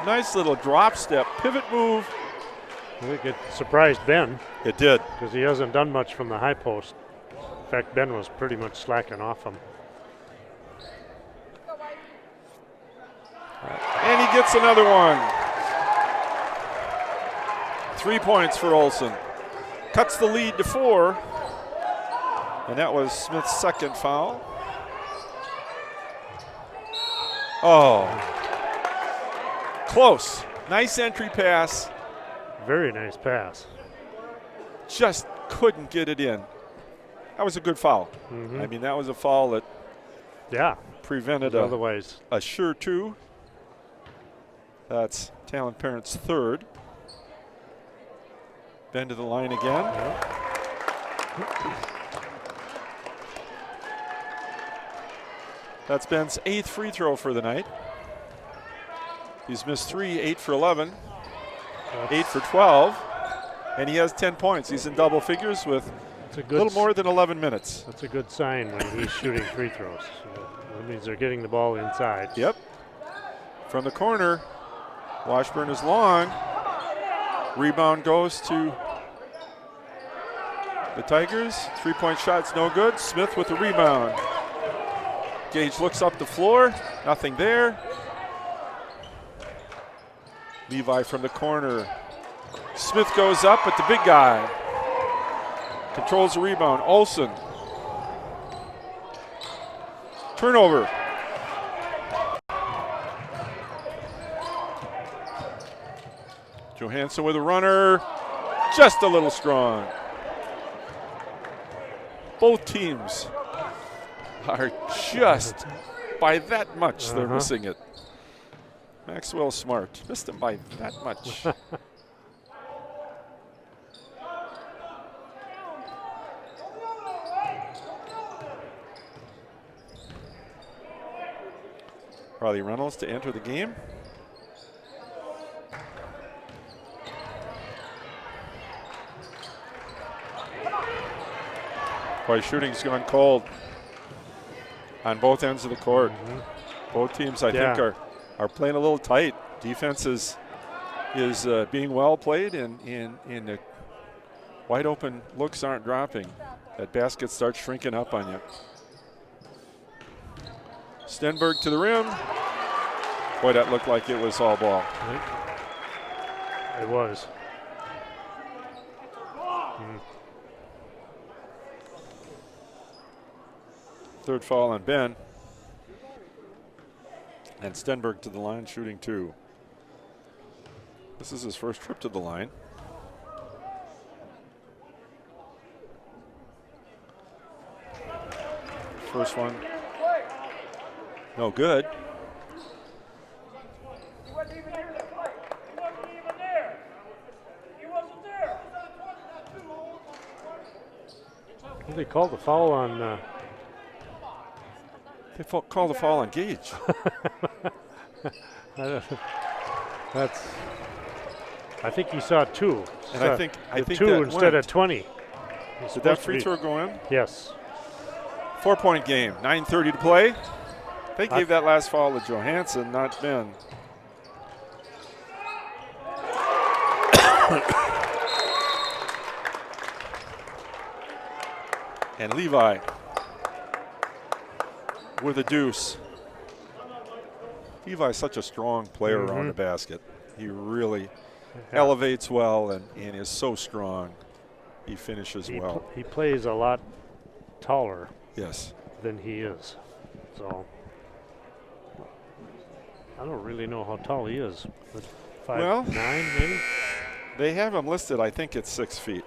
Nice little drop step, pivot move. I think it surprised Ben. It did. Because he hasn't done much from the high post. In fact, Ben was pretty much slacking off him. And he gets another one. 3 points for Olsen. Cuts the lead to 4. And that was Smith's second foul. Oh. Close. Nice entry pass. Very nice pass. Just couldn't get it in. That was a good foul. I mean, that was a foul that prevented otherwise a sure 2. That's Talon Parent's third. Ben to the line again. That's Ben's 8th free throw for the night. He's missed 3, 8 for 11, 8 for 12, and he has 10 points. He's in double figures with a little more than 11 minutes. That's a good sign when he's shooting free throws. So that means they're getting the ball inside. Yep. From the corner, Washburn is long. Rebound goes to the Tigers. 3-point shot's no good. Smith with the rebound. Gage looks up the floor. Nothing there. Levi from the corner. Smith goes up, but the big guy controls the rebound. Olsen. Turnover. Johansson with a runner. Just a little strong. Both teams are just by that much they're missing it. Maxwell Smart missed him by that much. Riley Reynolds to enter the game. Boy, shooting's gone cold on both ends of the court. Both teams, I think, are playing a little tight. Defense is being well played, and the wide open looks aren't dropping. That basket starts shrinking up on you. Stenberg to the rim. Boy, that looked like it was all ball. It was. Third foul on Ben. And Stenberg to the line, shooting 2. This is his first trip to the line. First one, no good. He wasn't even here to play. He wasn't even there. He wasn't there. They called the foul on. They called the foul on Gage. That's. I think he saw 2. And I think 2 that instead went. of 20. Did that free throw go in? Yes. 4-point game, 9:30 to play. They gave that last foul to Johansson, not Ben. And Levi with a deuce. Levi's such a strong player around the basket. He really elevates well and is so strong. He finishes well. He plays a lot taller Yes. than he is. So I don't really know how tall he is. But 5'9" maybe? They have him listed, I think it's 6 feet.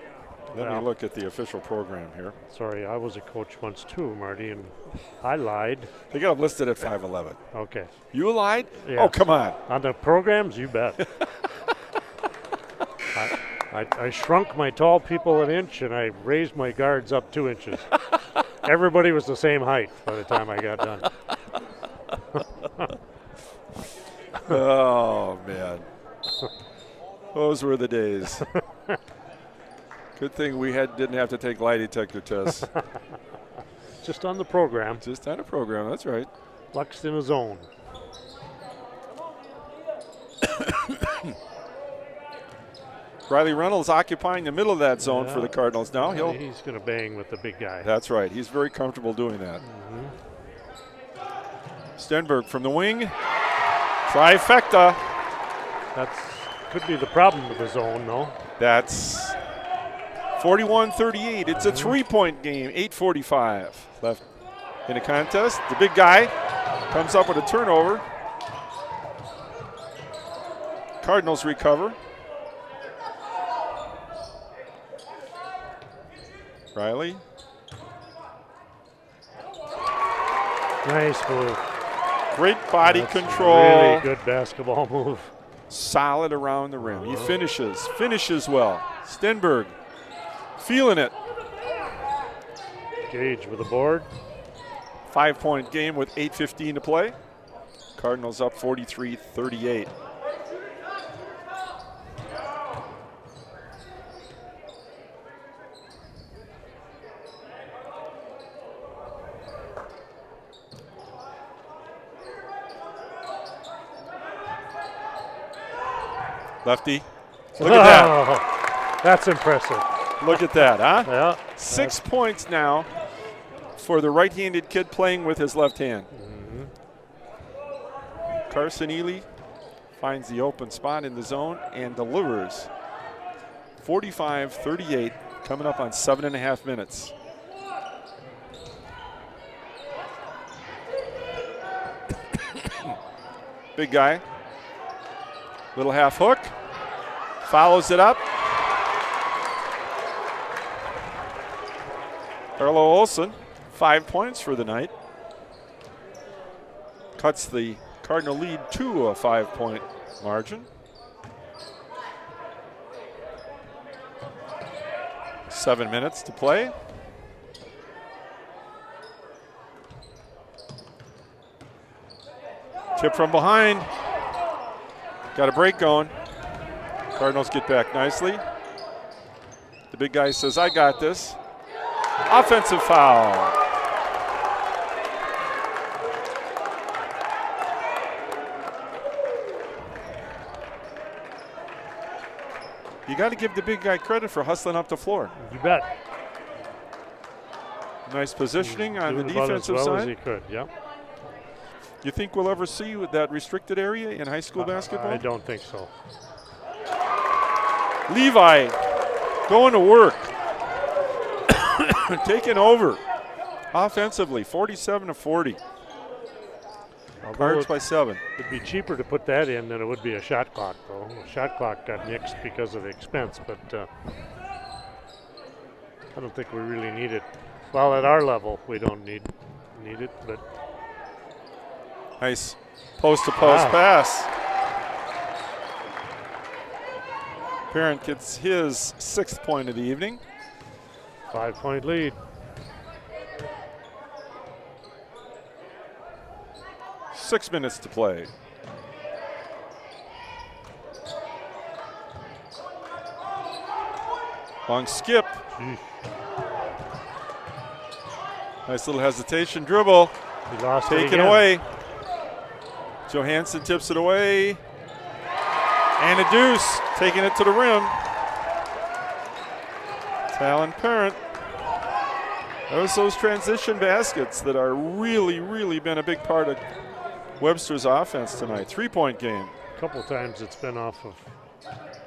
Let me Well. look at the official program here. Sorry, I was a coach once too, Marty, and I lied. They got him listed at 5'11". Okay. You lied? Yeah. Oh, come on. On the programs, you bet. I shrunk my tall people an inch, and I raised my guards up 2 inches. Everybody was the same height by the time I got done. Oh, man. Those were the days. Good thing we didn't have to take lie detector tests. Just on the program. Just on a program, that's right. Luck's in his own. Riley Reynolds occupying the middle of that zone for the Cardinals now. He's going to bang with the big guy. That's right. He's very comfortable doing that. Stenberg from the wing. Trifecta. That's could be the problem with the zone, though. That's 41-38. It's a 3-point game. 8:45 left in the contest. The big guy comes up with a turnover. Cardinals recover. Riley. Nice move. Great body That's control. Really good basketball move. Solid around the rim. He finishes well. Stenberg feeling it. Gage with the board. 5-point game with 8:15 to play. Cardinals up 43-38. Lefty. Look at that. That's impressive. Look at that, huh? Yeah. 6 points now for the right-handed kid playing with his left hand. Carson Ely finds the open spot in the zone and delivers. 45-38, coming up on 7.5 minutes. Big guy. Little half hook. Follows it up. Carlo Olsen, 5 points for the night. Cuts the Cardinal lead to a 5-point margin. 7 minutes to play. Tip from behind. Got a break going. Cardinals get back nicely. The big guy says, I got this. Offensive foul. You got to give the big guy credit for hustling up the floor. You bet. Nice positioning on the Doing about defensive as well side. as he could, yeah. You think we'll ever see that restricted area in high school basketball? I don't think so. Levi going to work. Taking over offensively, 47-40. Cards by 7. It'd be cheaper to put that in than it would be a shot clock, though. The shot clock got nixed because of the expense, but I don't think we really need it. Well, at our level, we don't need it, but Nice post-to-post pass. Parent gets his 6th point of the evening. 5-point lead. 6 minutes to play. Long skip. Nice little hesitation dribble. He lost it Taken again. away. Johansson tips it away. And a deuce. Taking it to the rim. Talon Parent. There's those transition baskets that are really been a big part of Webster's offense tonight. 3-point game. A couple times it's been off of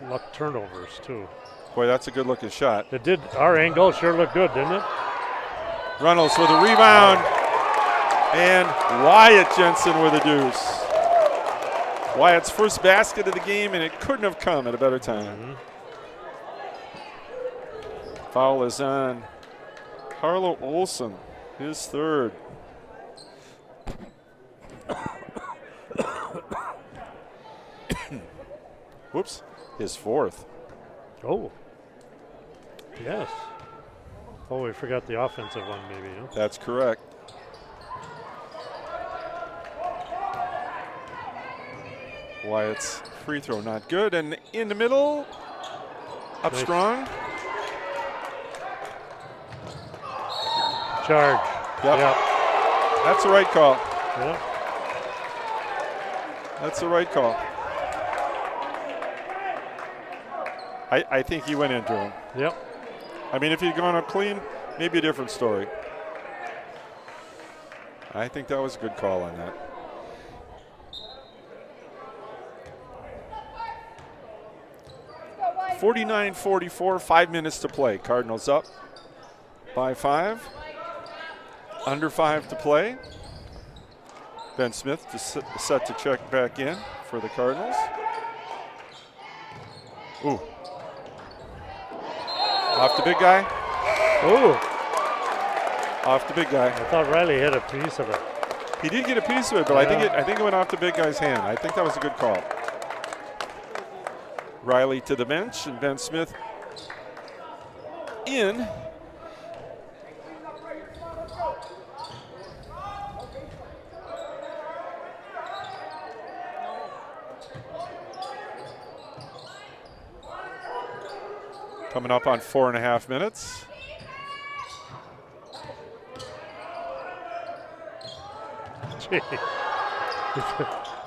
luck turnovers, too. Boy, that's a good looking shot. It did. Our angle sure looked good, didn't it? Reynolds with a rebound. And Wyatt Jensen with a deuce. Wyatt's first basket of the game, and it couldn't have come at a better time. Foul is on Carlo Olsen, his 3rd. Whoops, his 4th. Oh. Yes. Oh, we forgot the offensive one, maybe. Huh? That's correct. Wyatt's free throw not good, and in the middle, up Nice. strong. Charge. Yep. That's the right call. Yep. That's the right call. I think he went into him. Yep. I mean, if he'd gone up clean, maybe a different story. I think that was a good call on that. (49-44), 5 minutes to play. Cardinals up by 5. Under 5 to play. Ben Smith set to check back in for the Cardinals. Ooh. Off the big guy. Ooh. Off the big guy. I thought Riley had a piece of it. He did get a piece of it, but Yeah. I think it went off the big guy's hand. I think that was a good call. Riley to the bench and Ben Smith in. Coming up on 4.5 minutes. Gee.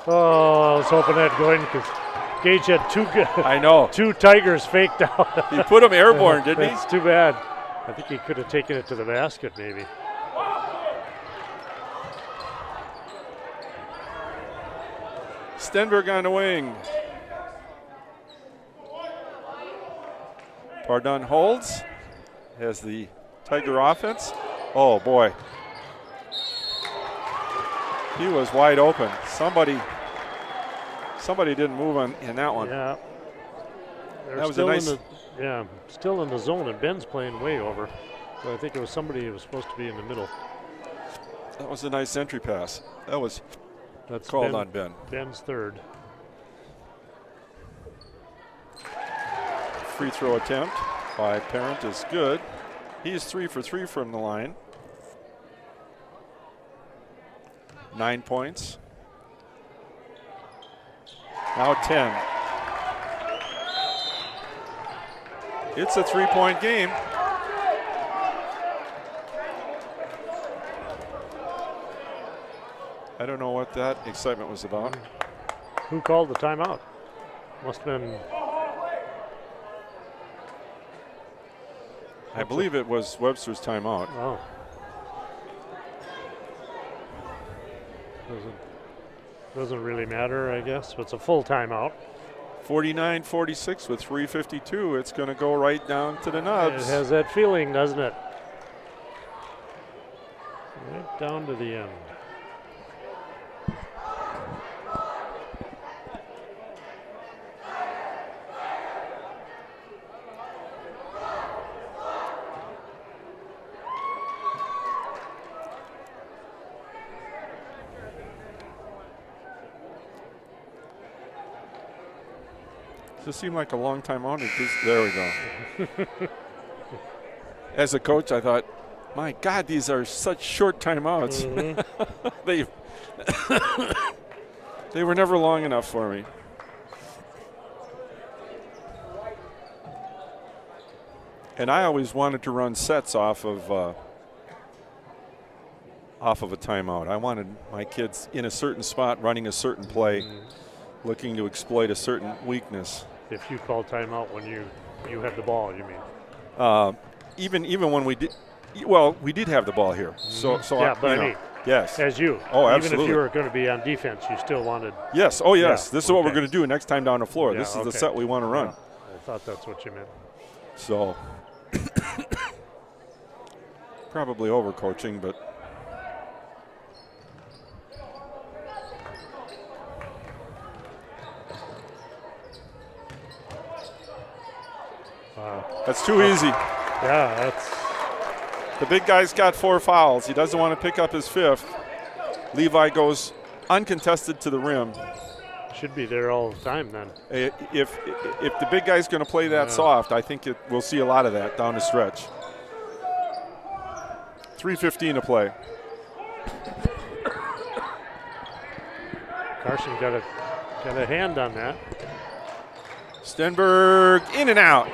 Oh, I was hoping that'd go in because Gage had I know. two Tigers faked out. He put him airborne, didn't he? That's too bad. I think he could have taken it to the basket, maybe. Stenberg on the wing. Pardon holds. Has the Tiger offense. Oh, boy. He was wide open. Somebody didn't move on in that one. Yeah. They're That was a still nice- still in the zone, and Ben's playing way over. So I think it was somebody who was supposed to be in the middle. That was a nice entry pass. That was That's called on Ben. Ben's 3rd. Free throw attempt by Parent is good. He's 3 for 3 from the line. 9 points. Now 10. It's a 3-point game. I don't know what that excitement was about. Who called the timeout? Must have been. I believe it was Webster's timeout. Oh. Doesn't really matter, I guess. It's a full timeout. 49-46 with 3:52. It's going to go right down to the nubs. It has that feeling, doesn't it? Right down to the end. Does it seem like a long time on it? There we go. As a coach, I thought, my God, these are such short timeouts. Mm-hmm. They were never long enough for me. And I always wanted to run sets off of a timeout. I wanted my kids in a certain spot running a certain play, looking to exploit a certain weakness. If you call timeout when you have the ball, you mean? Even when we did, well, we did have the ball here. So yeah, but I mean, yes. as you. Oh, Even absolutely. if you were going to be on defense, you still wanted. Yes. Oh, yes. Yeah, This is what we're okay. going to do next time down the floor. Yeah, This is the okay. set we want to run. Yeah, I thought that's what you meant. So probably overcoaching, but that's too easy. Yeah, that's. The big guy's got 4 fouls. He doesn't want to pick up his 5th. Levi goes uncontested to the rim. Should be there all the time then. If the big guy's going to play that soft, I think we'll see a lot of that down the stretch. 3:15 to play. Carson got a hand on that. Stenberg in and out.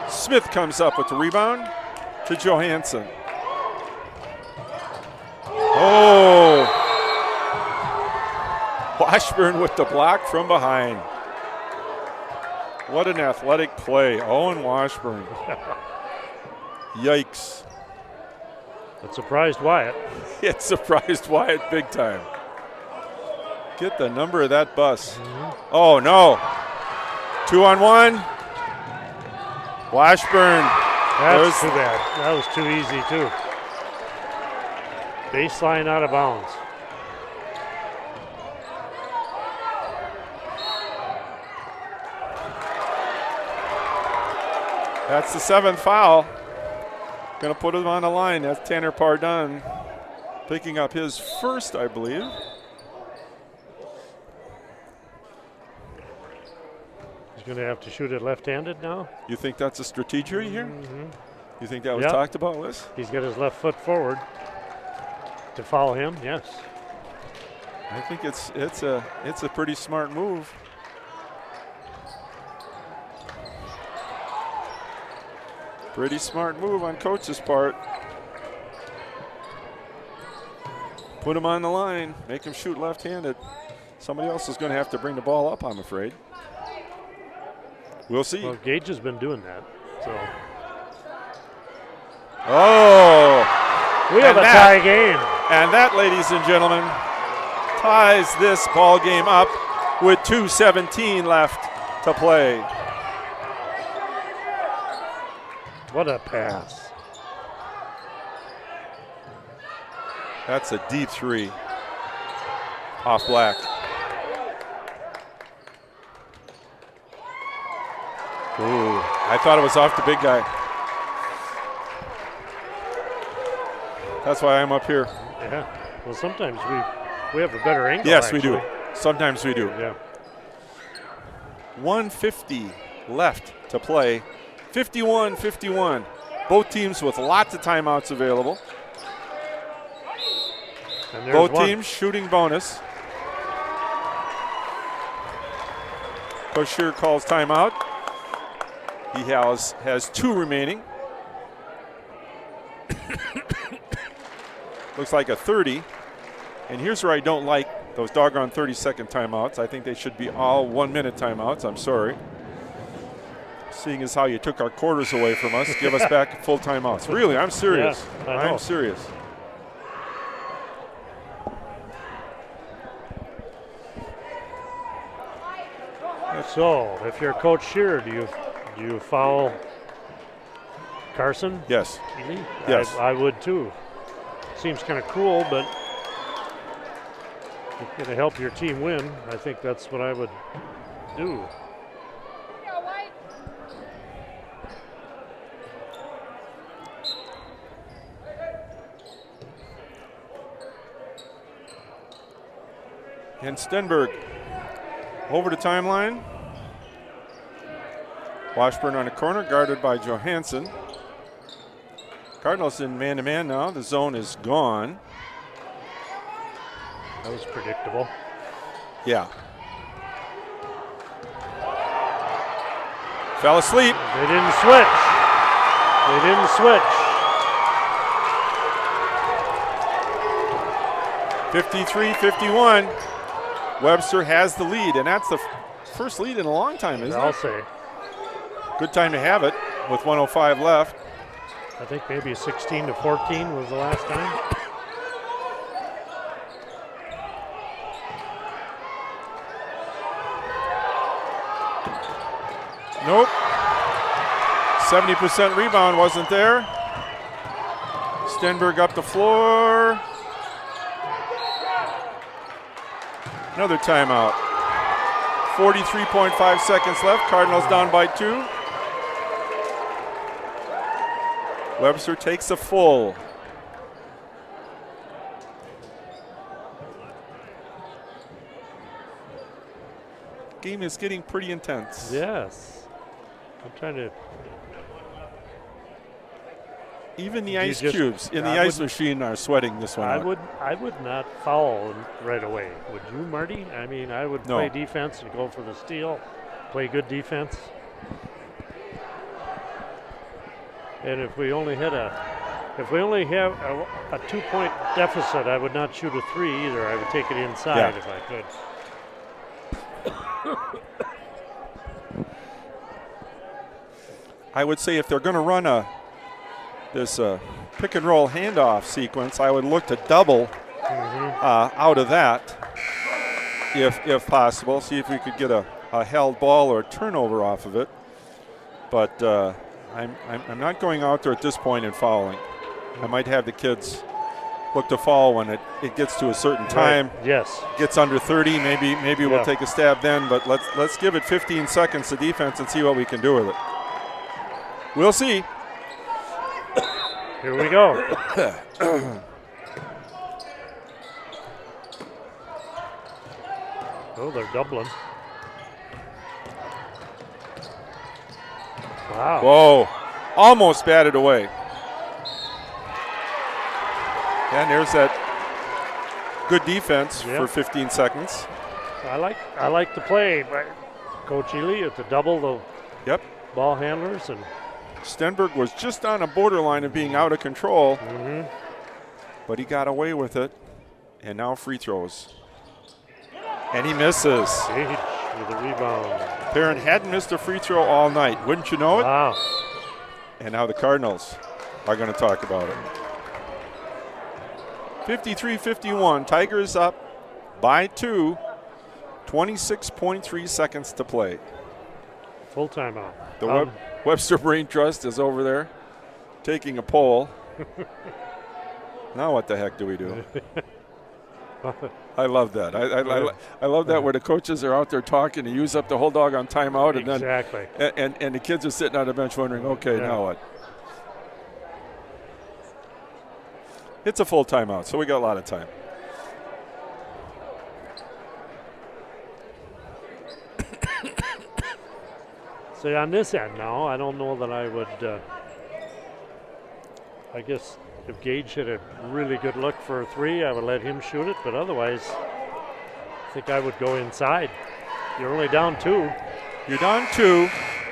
Smith comes up with the rebound to Johansson. Oh! Washburn with the block from behind. What an athletic play. Owen Washburn. Yikes. It surprised Wyatt. It surprised Wyatt big time. Get the number of that bus. Oh, no. 2-on-1. Washburn. That's too bad. That was too easy, too. Baseline out of bounds. That's the 7th foul. Going to put him on the line. That's Tanner Pardun picking up his first, I believe. He's going to have to shoot it left-handed now. You think that's a strategy here? You think that was Yep. talked about, Liz? He's got his left foot forward to follow him. Yes. I think it's a pretty smart move. Pretty smart move on coach's part. Put him on the line, make him shoot left-handed. Somebody else is going to have to bring the ball up, I'm afraid. We'll see. Well, Gage has been doing that. So Oh! we have a tie game. And that, ladies and gentlemen, ties this ball game up with 2:17 left to play. What a pass. That's a deep 3 off Black. Ooh, I thought it was off the big guy. That's why I'm up here. Yeah. Well, sometimes we have a better angle. Yes, we do. actually. Sometimes we do. Yeah. 1:50 left to play. 51-51. Both teams with lots of timeouts available. And there's Both one. teams shooting bonus. Coach Shear calls timeout. He has 2 remaining. Looks like a 30. And here's where I don't like those doggone 30-second timeouts. I think they should be all 1-minute timeouts. I'm sorry. Seeing as how you took our quarters away from us, give us back full timeouts. Really, I'm serious. Yeah, I know. I'm serious. So, if you're Coach Shearer, do you foul Carson? Yes. Keeley? Yes. I would too. Seems kind of cruel, but if you're going to help your team win, I think that's what I would do. And Stenberg over the timeline. Washburn on the corner, guarded by Johansson. Cardinals in man-to-man now. The zone is gone. That was predictable. Yeah. Fell asleep. They didn't switch. They didn't switch. 53-51. Webster has the lead, and that's the first lead in a long time, isn't I'll it? say. Good time to have it with 1:05 left. I think maybe 16-14 was the last time. Nope. 70% rebound wasn't there. Stenberg up the floor. Another timeout. 43.5 seconds left. Cardinals down by 2. Webster takes a full. Game is getting pretty intense. Yes. I'm trying to. Even the You ice just- cubes in the I ice machine are sweating this one out. I would not foul right away. Would you, Marty? I mean, I would No. play defense and go for the steal, play good defense. And if we only have a 2-point deficit, I would not shoot a 3 either. I would take it inside Yeah. if I could. I would say if they're going to run this pick and roll handoff sequence, I would look to double out of that if possible. See if we could get a held ball or a turnover off of it. But I'm not going out there at this point and fouling. I might have the kids look to foul when it gets to a certain time. Right. Yes. Gets under 30, maybe we'll take a stab then. But let's give it 15 seconds to defense and see what we can do with it. We'll see. Here we go. Oh, they're doubling. Wow. Whoa, almost batted away. And there's that good defense for 15 seconds. I like the play by Coach Ely to double the ball handlers, and Stenberg was just on a borderline of being out of control, but he got away with it. And now free throws. And he misses. Gage with a rebound. Perrin hadn't missed a free throw all night. Wouldn't you know it? Wow. And now the Cardinals are going to talk about it. 53-51. Tigers up by 2. 26.3 seconds to play. Full timeout. The Webster Brain Trust is over there taking a poll. Now what the heck do we do? I love that. I love that where the coaches are out there talking to use up the whole doggone timeout, and exactly. then and the kids are sitting on the bench wondering, okay, now what? It's a full timeout, so we got a lot of time. See, on this end now, I don't know that I would. I guess if Gage hit a really good look for a 3, I would let him shoot it. But otherwise, I think I would go inside. You're only down 2. You're down 2.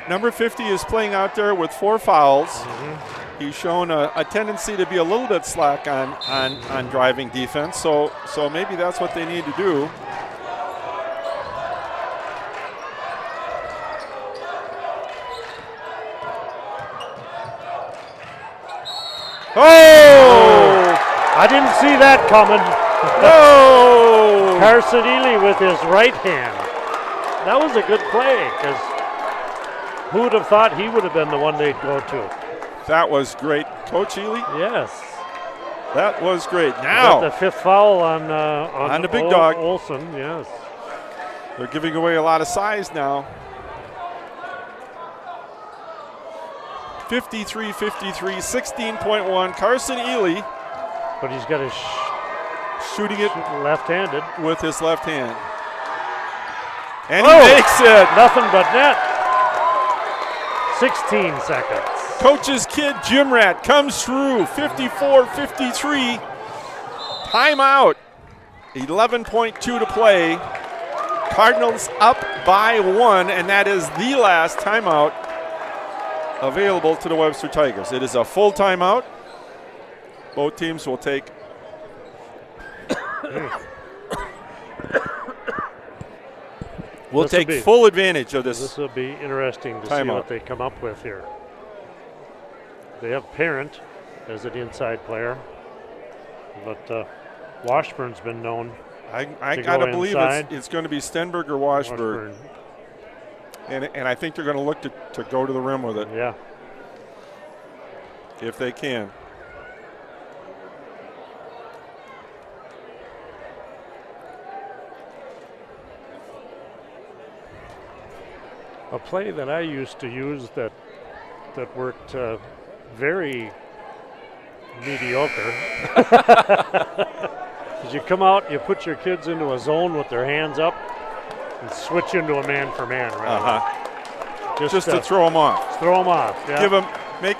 Number 50 is playing out there with 4 fouls. He's shown a tendency to be a little bit slack on driving defense, so maybe that's what they need to do. Oh! I didn't see that coming. No! Carson Ely with his right hand. That was a good play, because who would have thought he would have been the one they'd go to? That was great. Coach Ely? Yes. That was great. Got Now, the 5th foul on the big dog. Olsen, yes. they're giving away a lot of size now. 53-53, 16.1. Carson Ely But he's got his shooting it left-handed. with his left hand. And he makes it. Nothing but net. 16 seconds. Coach's kid, Jim Rat, comes through. 54-53. Timeout. 11.2 to play. Cardinals up by 1, and that is the last timeout available to the Webster Tigers. It is a full timeout. Both teams will take full advantage of this. This will be interesting to see timeout. what they come up with here. They have Parent as an inside player, but Washburn's been known. I to gotta go believe inside. it's going to be Stenberg or Washburn. And I think they're going to look to go to the rim with it. Yeah. If they can. A play that I used to use that worked very mediocre. As you come out, you put your kids into a zone with their hands up and switch into a man-for-man. Just to throw them off. Throw them off. Yeah.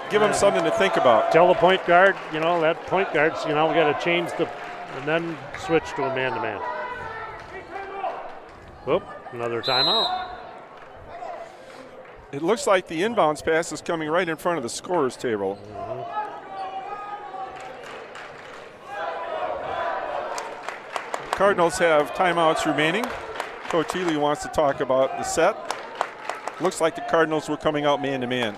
Give them something to think about. Tell the point guard, that point guard's, we got to change and then switch to a man-to-man. Whoop, another timeout. It looks like the inbounds pass is coming right in front of the scorer's table. Cardinals have timeouts remaining. Coach Ely wants to talk about the set. Looks like the Cardinals were coming out man-to-man.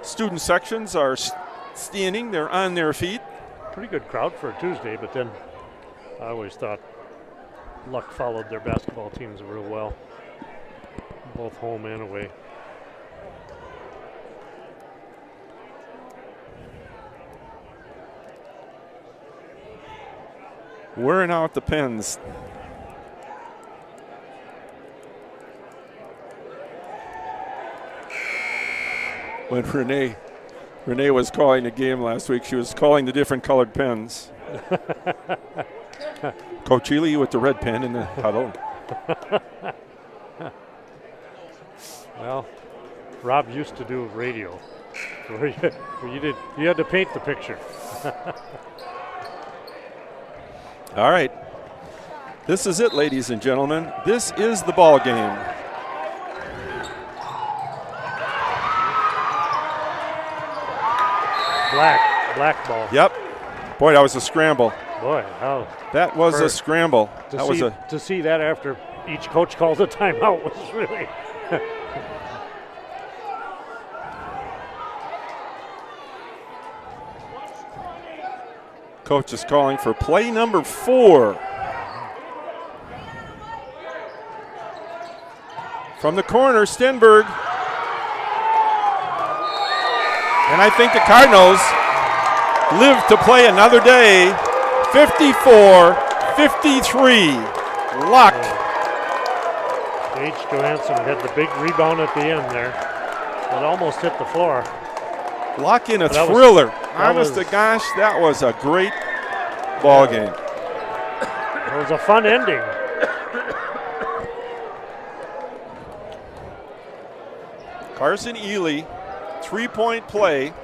Student sections are standing. They're on their feet. Pretty good crowd for a Tuesday, but then I always thought Luck followed their basketball teams real well, both home and away. Wearing out the pins. When Renee was calling the game last week, she was calling the different colored pens. Coach Ely with the red pen in the huddle. Well, Rob used to do radio, where you had to paint the picture. All right. This is it, ladies and gentlemen. This is the ball game. Black ball. Yep. Boy, that was a scramble. Boy, how That was a scramble. to see that after each coach calls a timeout was really. Coach is calling for play number 4. From the corner, Stenberg. And I think the Cardinals live to play another day. 54-53. Luck. H. Johansson had the big rebound at the end there. It almost hit the floor. Luck in a thriller. Honest to gosh, that was a great ball game. It was a fun ending. Carson Ely, 3-point play,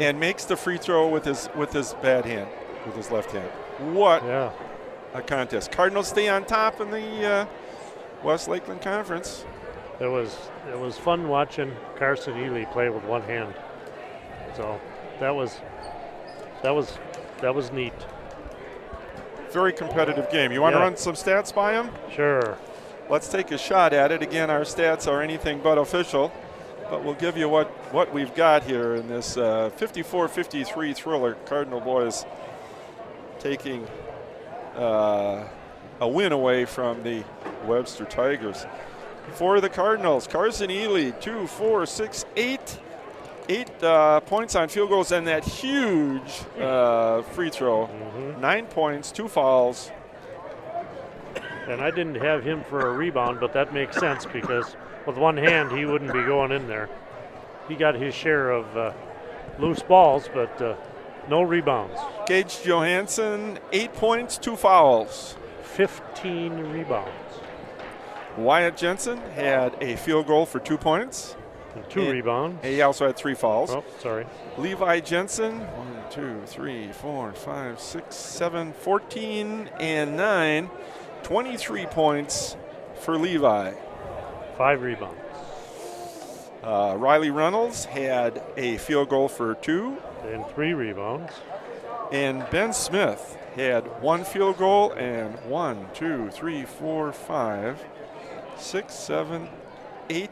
and makes the free throw with his bad hand. with his left hand. What Yeah. a contest. Cardinals stay on top in the West Lakeland Conference. It was fun watching Carson Ely play with one hand. So that was neat. Very competitive game. You want to Yeah. run some stats by him? Sure. Let's take a shot at it. Again, our stats are anything but official, but we'll give you what we've got here in this 54-53 thriller. Cardinal boys taking a win away from the Webster Tigers. For the Cardinals, Carson Ely, 2, 4, 6, 8 points on field goals, and that huge free throw. 9 points, 2 fouls. And I didn't have him for a rebound, but that makes sense because with one hand he wouldn't be going in there. He got his share of loose balls, but no rebounds. Gage Johansson, 8 points, 2 fouls. 15 rebounds. Wyatt Jensen had a field goal for 2 points. And 2 rebounds. He also had 3 fouls. Oh, sorry. Levi Jensen, 1, 2, 3, 4, 5, 6, 7, 14, and 9. 23 points for Levi. 5 rebounds. Riley Reynolds had a field goal for 2. And 3 rebounds. And Ben Smith had 1 field goal and 1, 2, 3, 4, 5, 6, 7, 8.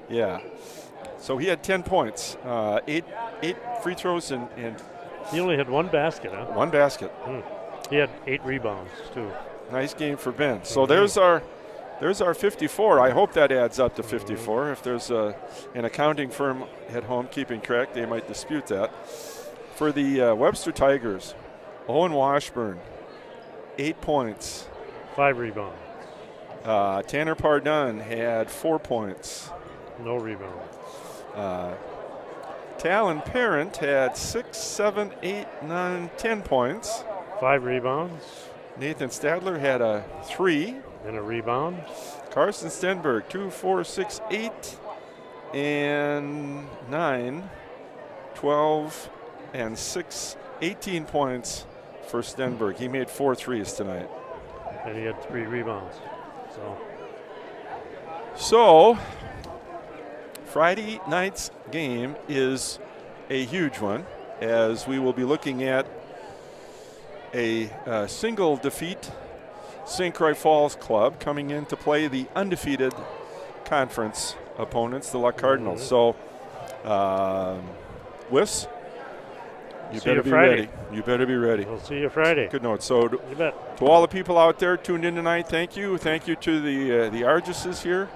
Yeah. So he had 10 points, 8 free throws and He only had 1 basket, huh? 1 basket. He had 8 rebounds, too. Nice game for Ben. So there's our 54. I hope that adds up to 54. If there's an accounting firm at home keeping track, they might dispute that. For the Webster Tigers, Owen Washburn, 8 points. 5 rebounds. Tanner Pardun had 4 points. No rebounds. Talon Parent had 6, 7, 8, 9, 10 points. 5 rebounds. Nathan Stadler had a 3. And a rebound. Carson Stenberg, 2, 4, 6, 8, and 9, 12, and 6, 18 points for Stenberg. He made 4 threes tonight. And he had 3 rebounds. So Friday night's game is a huge one, as we will be looking at a single defeat St. Croix Falls club coming in to play the undefeated conference opponents, the Luck Cardinals. So, Wiss, you better be ready. You better be ready. We'll see you Friday. Good note. So, You bet. to all the people out there tuned in tonight, thank you. Thank you to the Argises here,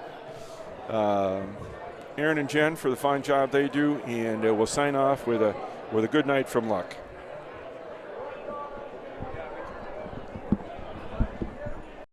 Aaron and Jen for the fine job they do, and we'll sign off with a good night from Luck.